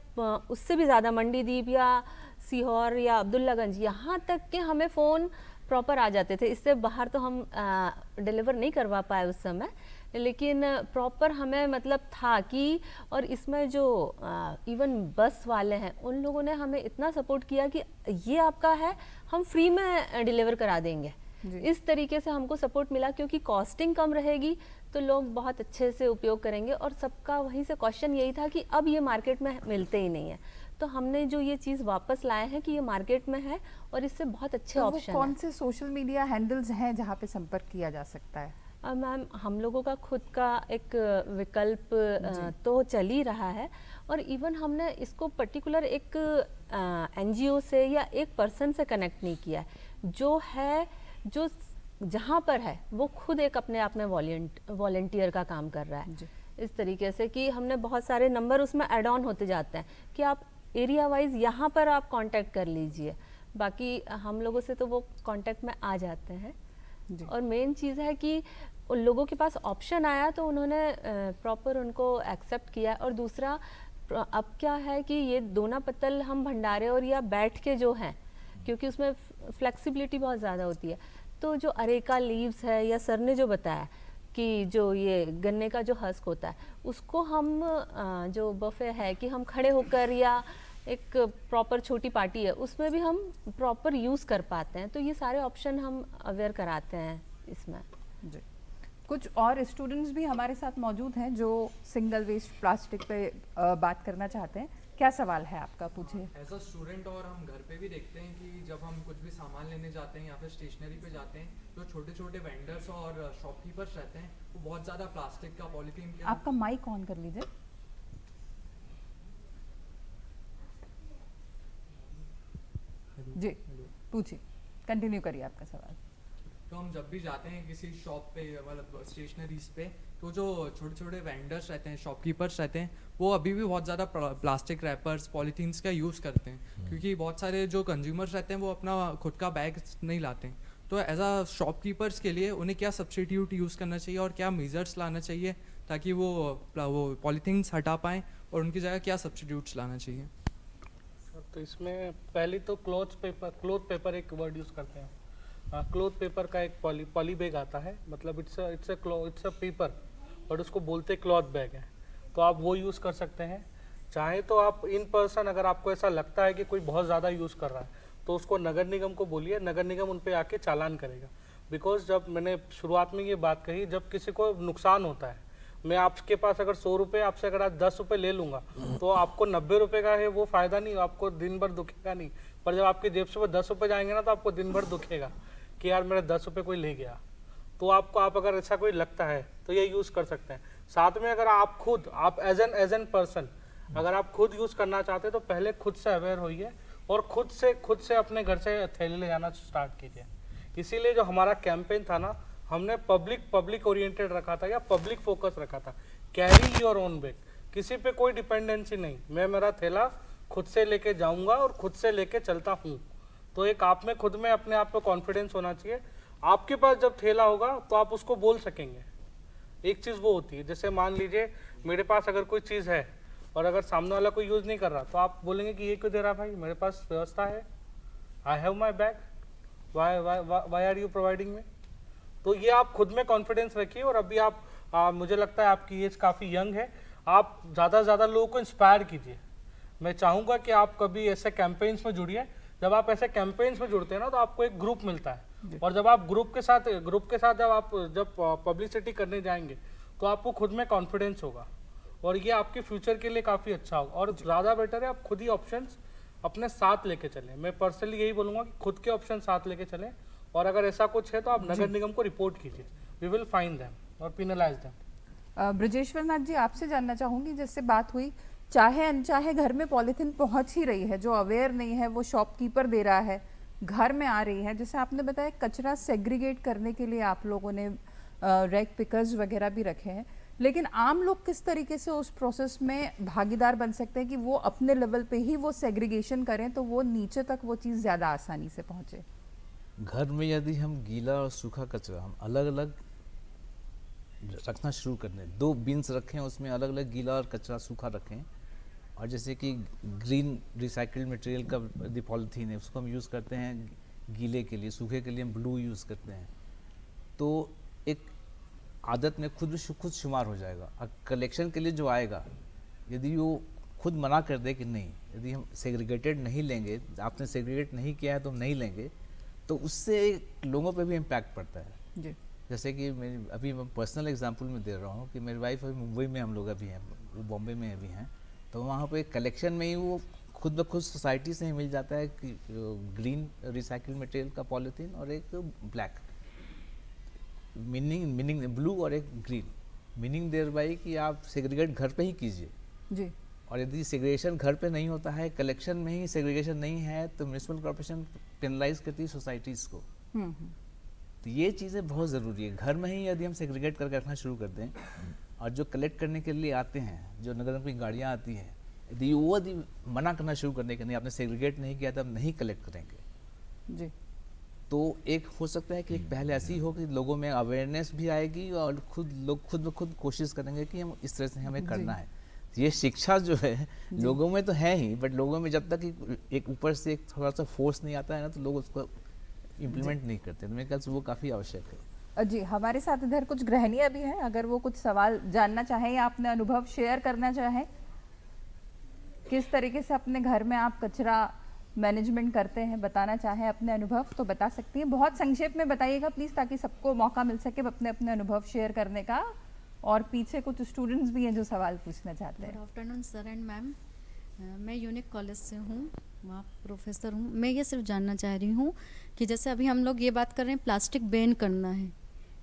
उससे भी ज़्यादा मंडीदीप या सीहोर या अब्दुल्लागंज, यहाँ तक के हमें फ़ोन प्रॉपर आ जाते थे। इससे बाहर तो हम डिलीवर नहीं करवा पाए उस समय, लेकिन प्रॉपर हमें मतलब था कि, और इसमें जो इवन बस वाले हैं उन लोगों ने हमें इतना सपोर्ट किया कि ये आपका है, हम फ्री में डिलीवर करा देंगे। इस तरीके से हमको सपोर्ट मिला, क्योंकि कॉस्टिंग कम रहेगी तो लोग बहुत अच्छे से उपयोग करेंगे। और सबका वहीं से क्वेश्चन यही था कि अब ये मार्केट में मिलते ही नहीं है, तो हमने जो ये चीज़ वापस लाए हैं कि ये मार्केट में है और इससे बहुत अच्छे ऑप्शन। कौन से सोशल मीडिया हैंडल्स हैं जहाँ पे संपर्क किया जा सकता है? मैम, हम लोगों का खुद का एक विकल्प तो चल ही रहा है, और इवन हमने इसको पर्टिकुलर एक एनजीओ से या एक पर्सन से कनेक्ट नहीं किया है। जो जहाँ पर है वो खुद एक अपने आप में वॉलंटियर का काम कर रहा है। इस तरीके से कि हमने बहुत सारे नंबर उसमें ऐड ऑन होते जाते हैं कि आप एरिया वाइज यहाँ पर आप कांटेक्ट कर लीजिए, बाकी हम लोगों से तो वो कांटेक्ट में आ जाते हैं। और मेन चीज़ है कि उन लोगों के पास ऑप्शन आया तो उन्होंने प्रॉपर उनको एक्सेप्ट किया। और दूसरा अब क्या है कि ये दोना पत्तल हम भंडारे और या बैठ के जो हैं, क्योंकि उसमें फ्लेक्सिबिलिटी बहुत ज़्यादा होती है, तो जो अरेका लीव्स है या सर ने जो बताया कि जो ये गन्ने का जो हस्क होता है उसको हम जो बफे है कि हम खड़े होकर या एक प्रॉपर छोटी पार्टी है उसमें भी हम प्रॉपर यूज़ कर पाते हैं। तो ये सारे ऑप्शन हम अवेयर कराते हैं इसमें। जी, कुछ और स्टूडेंट्स भी हमारे साथ मौजूद हैं जो सिंगल वेस्ट प्लास्टिक पे बात करना चाहते हैं। क्या सवाल है आपका, पूछिए। एज अ स्टूडेंट और हम घर पे भी देखते हैं कि जब हम कुछ भी सामान लेने जाते हैं या फिर स्टेशनरी पे जाते हैं, जो छोटे छोटे वेंडर्स और शॉपकीपर्स रहते हैं वो बहुत ज़्यादा प्लास्टिक का, पॉलीथीन का। आपका माइक ऑन कर लीजिए। जी, पूछिए, कंटिन्यू करिए आपका सवाल। तो हम जब भी जाते हैं किसी शॉप पे मतलब स्टेशनरीज पे, तो जो छोटे छोटे वेंडर्स रहते हैं, शॉपकीपर्स रहते हैं, वो अभी भी बहुत ज़्यादा प्लास्टिक रैपर्स, पॉलीथीन्स का यूज़ करते हैं, क्योंकि बहुत सारे जो कंज्यूमर्स रहते हैं वो अपना खुद का बैग नहीं लाते हैं। तो एज अ शॉपकीपर्स के लिए उन्हें क्या सब्स्टिट्यूट यूज़ करना चाहिए और क्या मेजर्स लाना चाहिए ताकि वो पॉलीथीन्स हटा पाएँ, और उनकी जगह क्या सब्स्टिट्यूट्स लाना चाहिए? तो इसमें पहले तो क्लोथ पेपर एक वर्ड यूज़ करते हैं। क्लोथ पेपर का एक पॉली बैग आता है, मतलब इट्स अ पेपर, बट उसको बोलते क्लॉथ बैग है। तो आप वो यूज़ कर सकते हैं। चाहे तो आप इन पर्सन, अगर आपको ऐसा लगता है कि कोई बहुत ज़्यादा यूज़ कर रहा है तो उसको नगर निगम को बोलिए, नगर निगम उन पे आके चालान करेगा। बिकॉज जब मैंने शुरुआत में ये बात कही, जब किसी को नुकसान होता है, मैं आपके पास अगर 100 रुपये आपसे अगर आज 10 रुपये ले लूँगा तो आपको 90 रुपये का है वो फ़ायदा नहीं, आपको दिन भर दुखेगा नहीं। पर जब आपकी जेब से वो 10 रुपये जाएंगे ना तो आपको दिन भर दुखेगा कि यार मेरे 10 रुपये कोई ले गया। तो आप अगर ऐसा कोई लगता है तो ये यूज़ कर सकते हैं। साथ में अगर आप खुद एज एन पर्सन अगर आप खुद यूज़ करना चाहते हैं तो पहले खुद से अवेयर होइए और खुद से अपने घर से थैली ले जाना स्टार्ट कीजिए। इसीलिए जो हमारा कैंपेन था ना, हमने पब्लिक ओरिएंटेड रखा था या पब्लिक फोकस रखा था। कैरी योर ओन बैग, किसी पे कोई डिपेंडेंसी नहीं, मैं मेरा थैला खुद से लेके जाऊंगा और खुद से लेके चलता हूँ। तो एक आप में खुद में अपने आप पे कॉन्फिडेंस होना चाहिए। आपके पास जब थैला होगा तो आप उसको बोल सकेंगे। एक चीज़ वो होती है, जैसे मान लीजिए मेरे पास अगर कोई चीज़ है और अगर सामने वाला कोई यूज़ नहीं कर रहा तो आप बोलेंगे कि ये क्यों दे रहा भाई, मेरे पास व्यवस्था है, I have my bag, why are you providing me. तो ये आप खुद में कॉन्फिडेंस रखिए। और अभी आप मुझे लगता है आपकी एज काफ़ी यंग है, आप ज़्यादा से ज़्यादा लोगों को इंस्पायर कीजिए। मैं चाहूँगा कि आप कभी ऐसे कैंपेन्स में जुड़िए। जब आप ऐसे कैंपेन्स में जुड़ते हैं ना तो आपको एक ग्रुप मिलता है, और जब आप ग्रुप के साथ जब पब्लिसिटी करने जाएंगे तो आपको खुद में कॉन्फिडेंस होगा और ये आपके फ्यूचर के लिए काफ़ी अच्छा होगा। और ज़्यादा बेटर है आप खुद ही ऑप्शंस अपने साथ लेके चलें। मैं पर्सनली यही बोलूँगा कि खुद के ऑप्शन साथ लेके चलें, और अगर ऐसा कुछ है तो आप नगर निगम को रिपोर्ट कीजिए, वी विल फाइंड देम और पिनलाइज देम। ब्रजेश्वर नाथ जी, आपसे जानना चाहूँगी, जैसे बात हुई चाहे अनचाहे घर में पॉलीथीन पहुँच ही रही है, जो अवेयर नहीं है वो शॉपकीपर दे रहा है, घर में आ रही है। जैसे आपने बताया कचरा सेग्रीगेट करने के लिए आप लोगों ने रैक पिकर्स वगैरह भी रखे हैं, लेकिन आम लोग किस तरीके से उस प्रोसेस में भागीदार बन सकते हैं कि वो अपने लेवल पे ही वो सेग्रीगेशन करें तो वो नीचे तक वो चीज़ ज़्यादा आसानी से पहुँचे? घर में यदि हम गीला और सूखा कचरा हम अलग अलग रखना शुरू कर दें, 2 बिन्स रखें, उसमें अलग अलग गीला और कचरा सूखा रखें, और जैसे कि ग्रीन रिसाइकल्ड मटेरियल का यदि पॉलीथीन है उसको हम यूज़ करते हैं गीले के लिए, सूखे के लिए हम ब्लू यूज़ करते हैं, तो एक आदत में खुद शुमार हो जाएगा। और कलेक्शन के लिए जो आएगा, यदि वो खुद मना कर दे कि नहीं, यदि हम सेग्रीगेटेड नहीं लेंगे, आपने सेग्रीगेट नहीं किया है तो हम नहीं लेंगे, तो उससे लोगों पे भी इम्पैक्ट पड़ता है जी। जैसे कि अभी मैं पर्सनल एग्जांपल में दे रहा हूँ कि मेरी वाइफ अभी मुंबई में, हम लोग अभी हैं, वो बॉम्बे में अभी हैं, तो वहाँ पे कलेक्शन में ही वो खुद ब खुद सोसाइटी से ही मिल जाता है कि ग्रीन रिसाइकिल मटेरियल का पॉलीथीन और एक ब्लैक, मीनिंग ब्लू और एक ग्रीन, मीनिंग देयर बाई कि आप सेग्रीगेट घर पे ही कीजिए जी। और यदि सेग्रीगेशन घर पे नहीं होता है, कलेक्शन में ही सेग्रीगेशन नहीं है, तो म्यूनिसिपल कॉर्पोरेशन पेनलाइज करती है सोसाइटीज़ को। तो ये चीज़ें बहुत ज़रूरी है। घर में ही यदि हम सेग्रीगेट करके रखना शुरू कर दें, और जो कलेक्ट करने के लिए आते हैं, जो नगर निगम की गाड़ियाँ आती हैं, यदि मना करना शुरू करने के नहीं, आपने सेग्रीगेट नहीं किया तो हम नहीं कलेक्ट करेंगे, जी, तो एक हो सकता है कि एक पहल ऐसी हो कि लोगों में अवेयरनेस भी आएगी और लोग खुद ब खुद कोशिश करेंगे कि हम इस तरह से हमें करना है। ये शिक्षा जो है लोगों में तो है ही, बट लोगों में जब तक एक ऊपर से एक थोड़ा सा फोर्स नहीं आता है ना, तो लोग उसको इम्प्लीमेंट नहीं करते। तो मेरे ख्याल से वो काफ़ी आवश्यक है। जी, हमारे साथ इधर कुछ गृहिणियां भी हैं, अगर वो कुछ सवाल जानना चाहें या अपने अनुभव शेयर करना चाहें, किस तरीके से अपने घर में आप कचरा मैनेजमेंट करते हैं, बताना चाहें अपने अनुभव तो बता सकती हैं। बहुत संक्षेप में बताइएगा प्लीज़, ताकि सबको मौका मिल सके अपने अपने अनुभव शेयर करने का। और पीछे कुछ स्टूडेंट्स भी हैं जो सवाल पूछना चाहते हैं। Good afternoon sir and ma'am, मैं यूनिक कॉलेज से हूँ, वहाँ प्रोफेसर हूँ। मैं ये सिर्फ जानना चाह रही हूँ कि जैसे अभी हम लोग ये बात कर रहे हैं प्लास्टिक बैन करना है,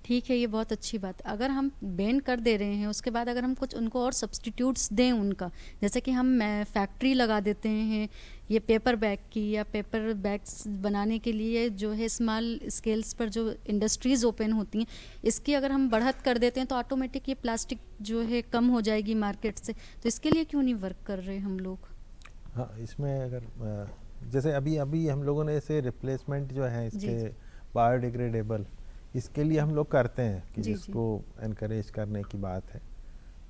ठीक है, ये बहुत अच्छी बात। अगर हम बैन कर दे रहे हैं, उसके बाद अगर हम कुछ उनको और सब्स्टिट्यूट्स दें उनका, जैसे कि हम फैक्ट्री लगा देते हैं ये पेपर बैग की, या पेपर बैग्स बनाने के लिए जो है स्मॉल स्केल्स पर जो इंडस्ट्रीज़ ओपन होती हैं, इसकी अगर हम बढ़त कर देते हैं तो ऑटोमेटिक ये प्लास्टिक जो है कम हो जाएगी मार्केट से। तो इसके लिए क्यों नहीं वर्क कर रहे हम लोग? हाँ, इसमें अगर जैसे अभी हम लोगों ने ऐसे रिप्लेसमेंट जो है इसके बायोडिग्रेडेबल, इसके लिए हम लोग करते हैं कि जिसको एनकरेज करने की बात है।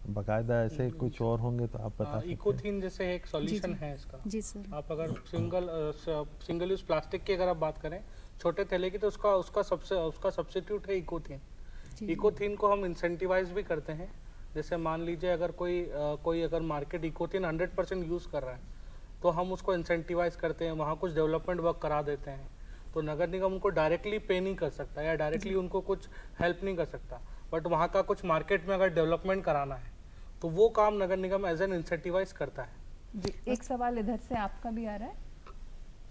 बाकायदा ऐसे कुछ और होंगे तो आप बता सकते हैं। इकोथीन जैसे एक सॉल्यूशन है इसका। जी सर। आप अगर सिंगल यूज प्लास्टिक की अगर आप बात करें छोटे थैले की, तो उसका सब्स्टिट्यूट है इकोथीन। इकोथीन को हम इंसेंटिवाइज भी करते हैं। जैसे मान लीजिए अगर कोई अगर मार्केट इकोथीन 100% यूज़ कर रहा है, तो हम उसको इंसेंटिवाइज करते हैं, वहाँ कुछ डेवलपमेंट वर्क करा देते हैं। तो नगर निगम उनको डायरेक्टली पे नहीं कर सकता या डायरेक्टली उनको कुछ हेल्प नहीं कर सकता, बट वहाँ का कुछ मार्केट में अगर डेवलपमेंट कराना है तो वो काम नगर निगम एज एन इंसेंटिवाइज करता है। जी, एक सवाल इधर से आपका भी आ रहा है।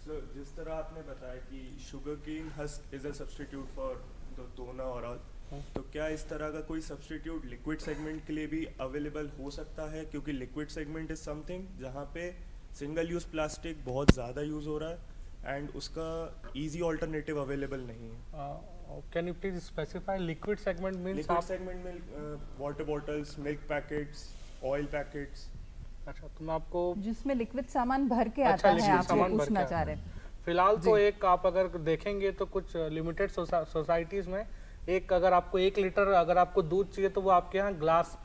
सर, जिस तरह आपने बताया कि sugar cane husk is a substitute for the टोना और ऑल, तो क्या इस तरह का कोई सब्स्टिट्यूट लिक्विड सेगमेंट के लिए भी अवेलेबल हो सकता है? क्योंकि लिक्विड सेगमेंट इज समथिंग जहाँ पे सिंगल यूज प्लास्टिक बहुत ज़्यादा यूज़ हो रहा है एंड उसका इजी ऑल्टरनेटिव अवेलेबल नहीं है। Can you please specify liquid segment means? Liquid segment में water bottles, milk packets, oil packets. अच्छा, तो मैं आपको जिसमें लिक्विड सामान भर के आता है, आप ये पूछना चाह रहे हैं। फिलहाल तो एक आप अगर देखेंगे तो कुछ लिमिटेड सोसाइटीज में एक अगर आपको 1 लीटर अगर आपको दूध चाहिए तो वो आपके यहाँ ग्लास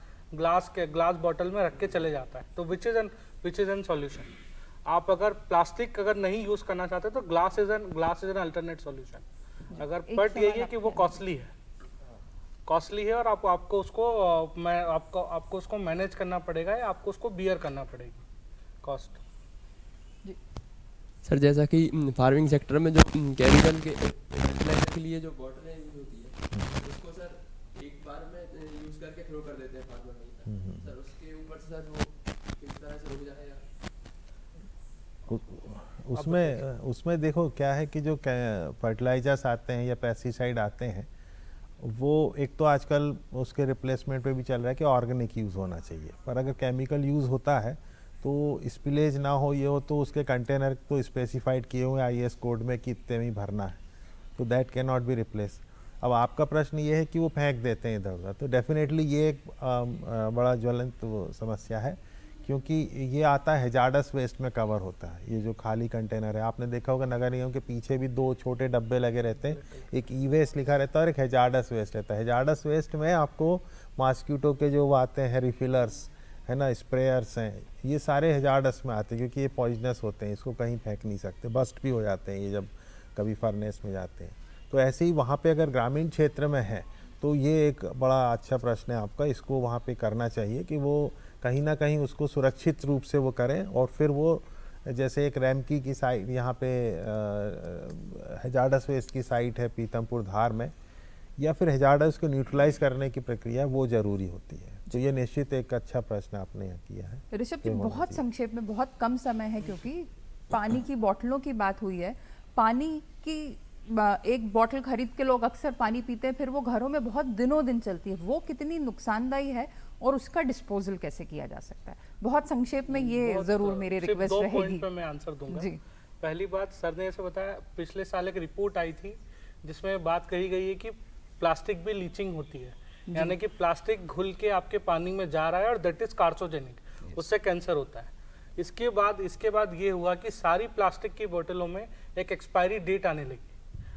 बॉटल में रख के चले जाता है। तो विच इज एन सॉल्यूशन। आप अगर प्लास्टिक अगर नहीं यूज करना चाहते तो glass is an alternate solution. अगर बट यही है कि वो कॉस्टली है और आपको उसको मैनेज करना पड़ेगा या आपको उसको बियर करना पड़ेगी कॉस्ट। सर, जैसा कि फार्मिंग सेक्टर में जो केमिकल के फर्टिलाइजर के लिए जो बॉटलें यूज होती है, उसको सर एक बार में यूज करके थ्रो कर देते हैं फार्मर में। सर उसके ऊपर से सर वो किस तरह से रुक जाए? उसमें देखो क्या है कि जो फर्टिलाइजर्स आते हैं या पेस्टिसाइड आते हैं, वो एक तो आजकल उसके रिप्लेसमेंट पे भी चल रहा है कि ऑर्गेनिक यूज़ होना चाहिए, पर अगर केमिकल यूज़ होता है तो स्पिलेज ना हो, ये हो तो उसके कंटेनर तो स्पेसिफाइड किए हुए IS कोड में कि इतने में ही भरना है, तो that can not be replace. अब आपका प्रश्न ये है कि वो फेंक देते हैं इधर उधर, तो डेफिनेटली ये एक बड़ा ज्वलंत समस्या है, क्योंकि ये आता है हैजार्डस वेस्ट में कवर होता है। ये जो खाली कंटेनर है, आपने देखा होगा नगर निगम के पीछे भी 2 छोटे डब्बे लगे रहते हैं, एक ई वेस्ट लिखा रहता है और एक हैजार्डस वेस्ट रहता है। हैजार्डस वेस्ट में आपको मॉस्किटो के जो आते हैं रिफिलर्स है ना, स्प्रेयर्स हैं, ये सारे हैजार्डस में आते हैं क्योंकि ये पॉइजनस होते हैं, इसको कहीं फेंक नहीं सकते, बस्ट भी हो जाते हैं ये जब कभी फर्नेस में जाते हैं। तो ऐसे ही वहाँ पे अगर ग्रामीण क्षेत्र में है तो ये एक बड़ा अच्छा प्रश्न है आपका, इसको वहाँ पे करना चाहिए कि वो कहीं ना कहीं उसको सुरक्षित रूप से वो करें, और फिर वो जैसे एक रैमकी की साइट यहाँ पे हैजार्डस वेस्ट की साइट है पीतमपुर धार में, या फिर हैजार्डस को न्यूट्रलाइज करने की प्रक्रिया वो ज़रूरी होती है। तो ये निश्चित एक अच्छा प्रश्न आपने यहाँ किया है। ऋषभ जी, बहुत संक्षेप में, बहुत कम समय है क्योंकि पानी की बोतलों की बात हुई है। पानी की एक बोतल खरीद के लोग अक्सर पानी पीते हैं, फिर वो घरों में बहुत दिनों दिन चलती है, वो कितनी नुकसानदायी है और उसका डिस्पोजल कैसे किया जा सकता है? बहुत संक्षेप में ये जरूर मेरी रिक्वेस्ट रहेगी। 2 पॉइंट पे मैं आंसर दूंगा जी। पहली बात, सर ने ऐसे बताया, पिछले साल एक रिपोर्ट आई थी जिसमें बात कही गई है कि प्लास्टिक भी लीचिंग होती है, यानी कि प्लास्टिक घुल के आपके पानी में जा रहा है और दैट इज कार्सिनोजेनिक, उससे कैंसर होता है। इसके बाद ये हुआ कि सारी प्लास्टिक की बोतलों में एक एक्सपायरी डेट आने लगी।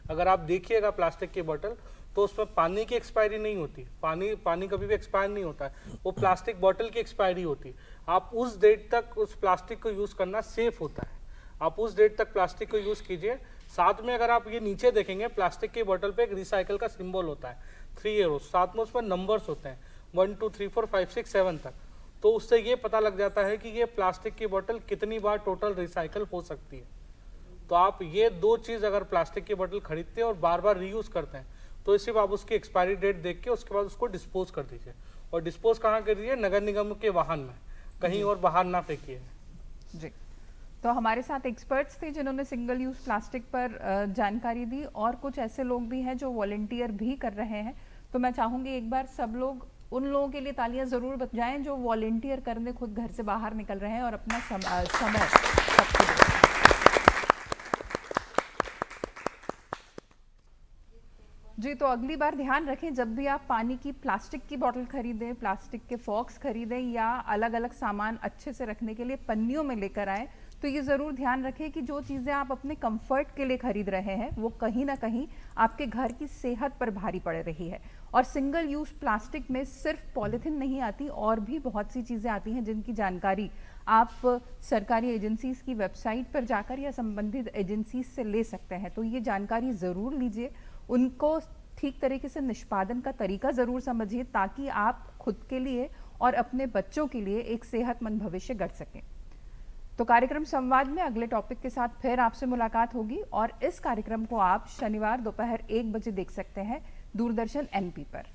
अगर आप देखिएगा प्लास्टिक की बोतल तो उसमें पानी की एक्सपायरी नहीं होती, पानी कभी भी एक्सपायर नहीं होता है, वो प्लास्टिक बोतल की एक्सपायरी होती है। आप उस डेट तक उस प्लास्टिक को यूज़ करना सेफ होता है, आप उस डेट तक प्लास्टिक को यूज़ कीजिए। साथ में अगर आप ये नीचे देखेंगे प्लास्टिक की बोतल पे एक रिसाइकल का सिंबल होता है 3 एरोस, साथ में उसमें नंबर्स होते हैं 1 2 3 4 5 6 7 तक, तो उससे ये पता लग जाता है कि ये प्लास्टिक की बोतल कितनी बार टोटल रिसाइकल हो सकती है। तो आप ये 2 चीज़ अगर प्लास्टिक की बोतल खरीदते हैं और बार बार रीयूज़ करते हैं तो सिर्फ आप उसकी एक्सपायरी डेट देख के उसके बाद उसको डिस्पोज कर दीजिए, और डिस्पोज कहाँ कर दीजिए, नगर निगम के वाहन में, कहीं और बाहर ना फेंकिए। जी, तो हमारे साथ एक्सपर्ट्स थे जिन्होंने सिंगल यूज़ प्लास्टिक पर जानकारी दी, और कुछ ऐसे लोग भी हैं जो वॉलंटियर भी कर रहे हैं। तो मैं चाहूँगी एक बार सब लोग उन लोगों के लिए तालियां ज़रूर बजाएं जो वॉलंटियर करने खुद घर से बाहर निकल रहे हैं और अपना समय सबको देते हैं। जी, तो अगली बार ध्यान रखें जब भी आप पानी की प्लास्टिक की बोतल खरीदें, प्लास्टिक के फॉक्स खरीदें या अलग अलग सामान अच्छे से रखने के लिए पन्नियों में लेकर आएँ, तो ये ज़रूर ध्यान रखें कि जो चीज़ें आप अपने कंफर्ट के लिए खरीद रहे हैं वो कहीं ना कहीं आपके घर की सेहत पर भारी पड़ रही है। और सिंगल यूज़ प्लास्टिक में सिर्फ पॉलीथीन नहीं आती, और भी बहुत सी चीज़ें आती हैं जिनकी जानकारी आप सरकारी एजेंसीज़ की वेबसाइट पर जाकर या संबंधित एजेंसीज से ले सकते हैं। तो ये जानकारी ज़रूर लीजिए, उनको ठीक तरीके से निष्पादन का तरीका ज़रूर समझिए ताकि आप खुद के लिए और अपने बच्चों के लिए एक सेहतमंद भविष्य गढ़ सकें। तो कार्यक्रम संवाद में अगले टॉपिक के साथ फिर आपसे मुलाकात होगी, और इस कार्यक्रम को आप शनिवार दोपहर 1 बजे देख सकते हैं दूरदर्शन NP पर।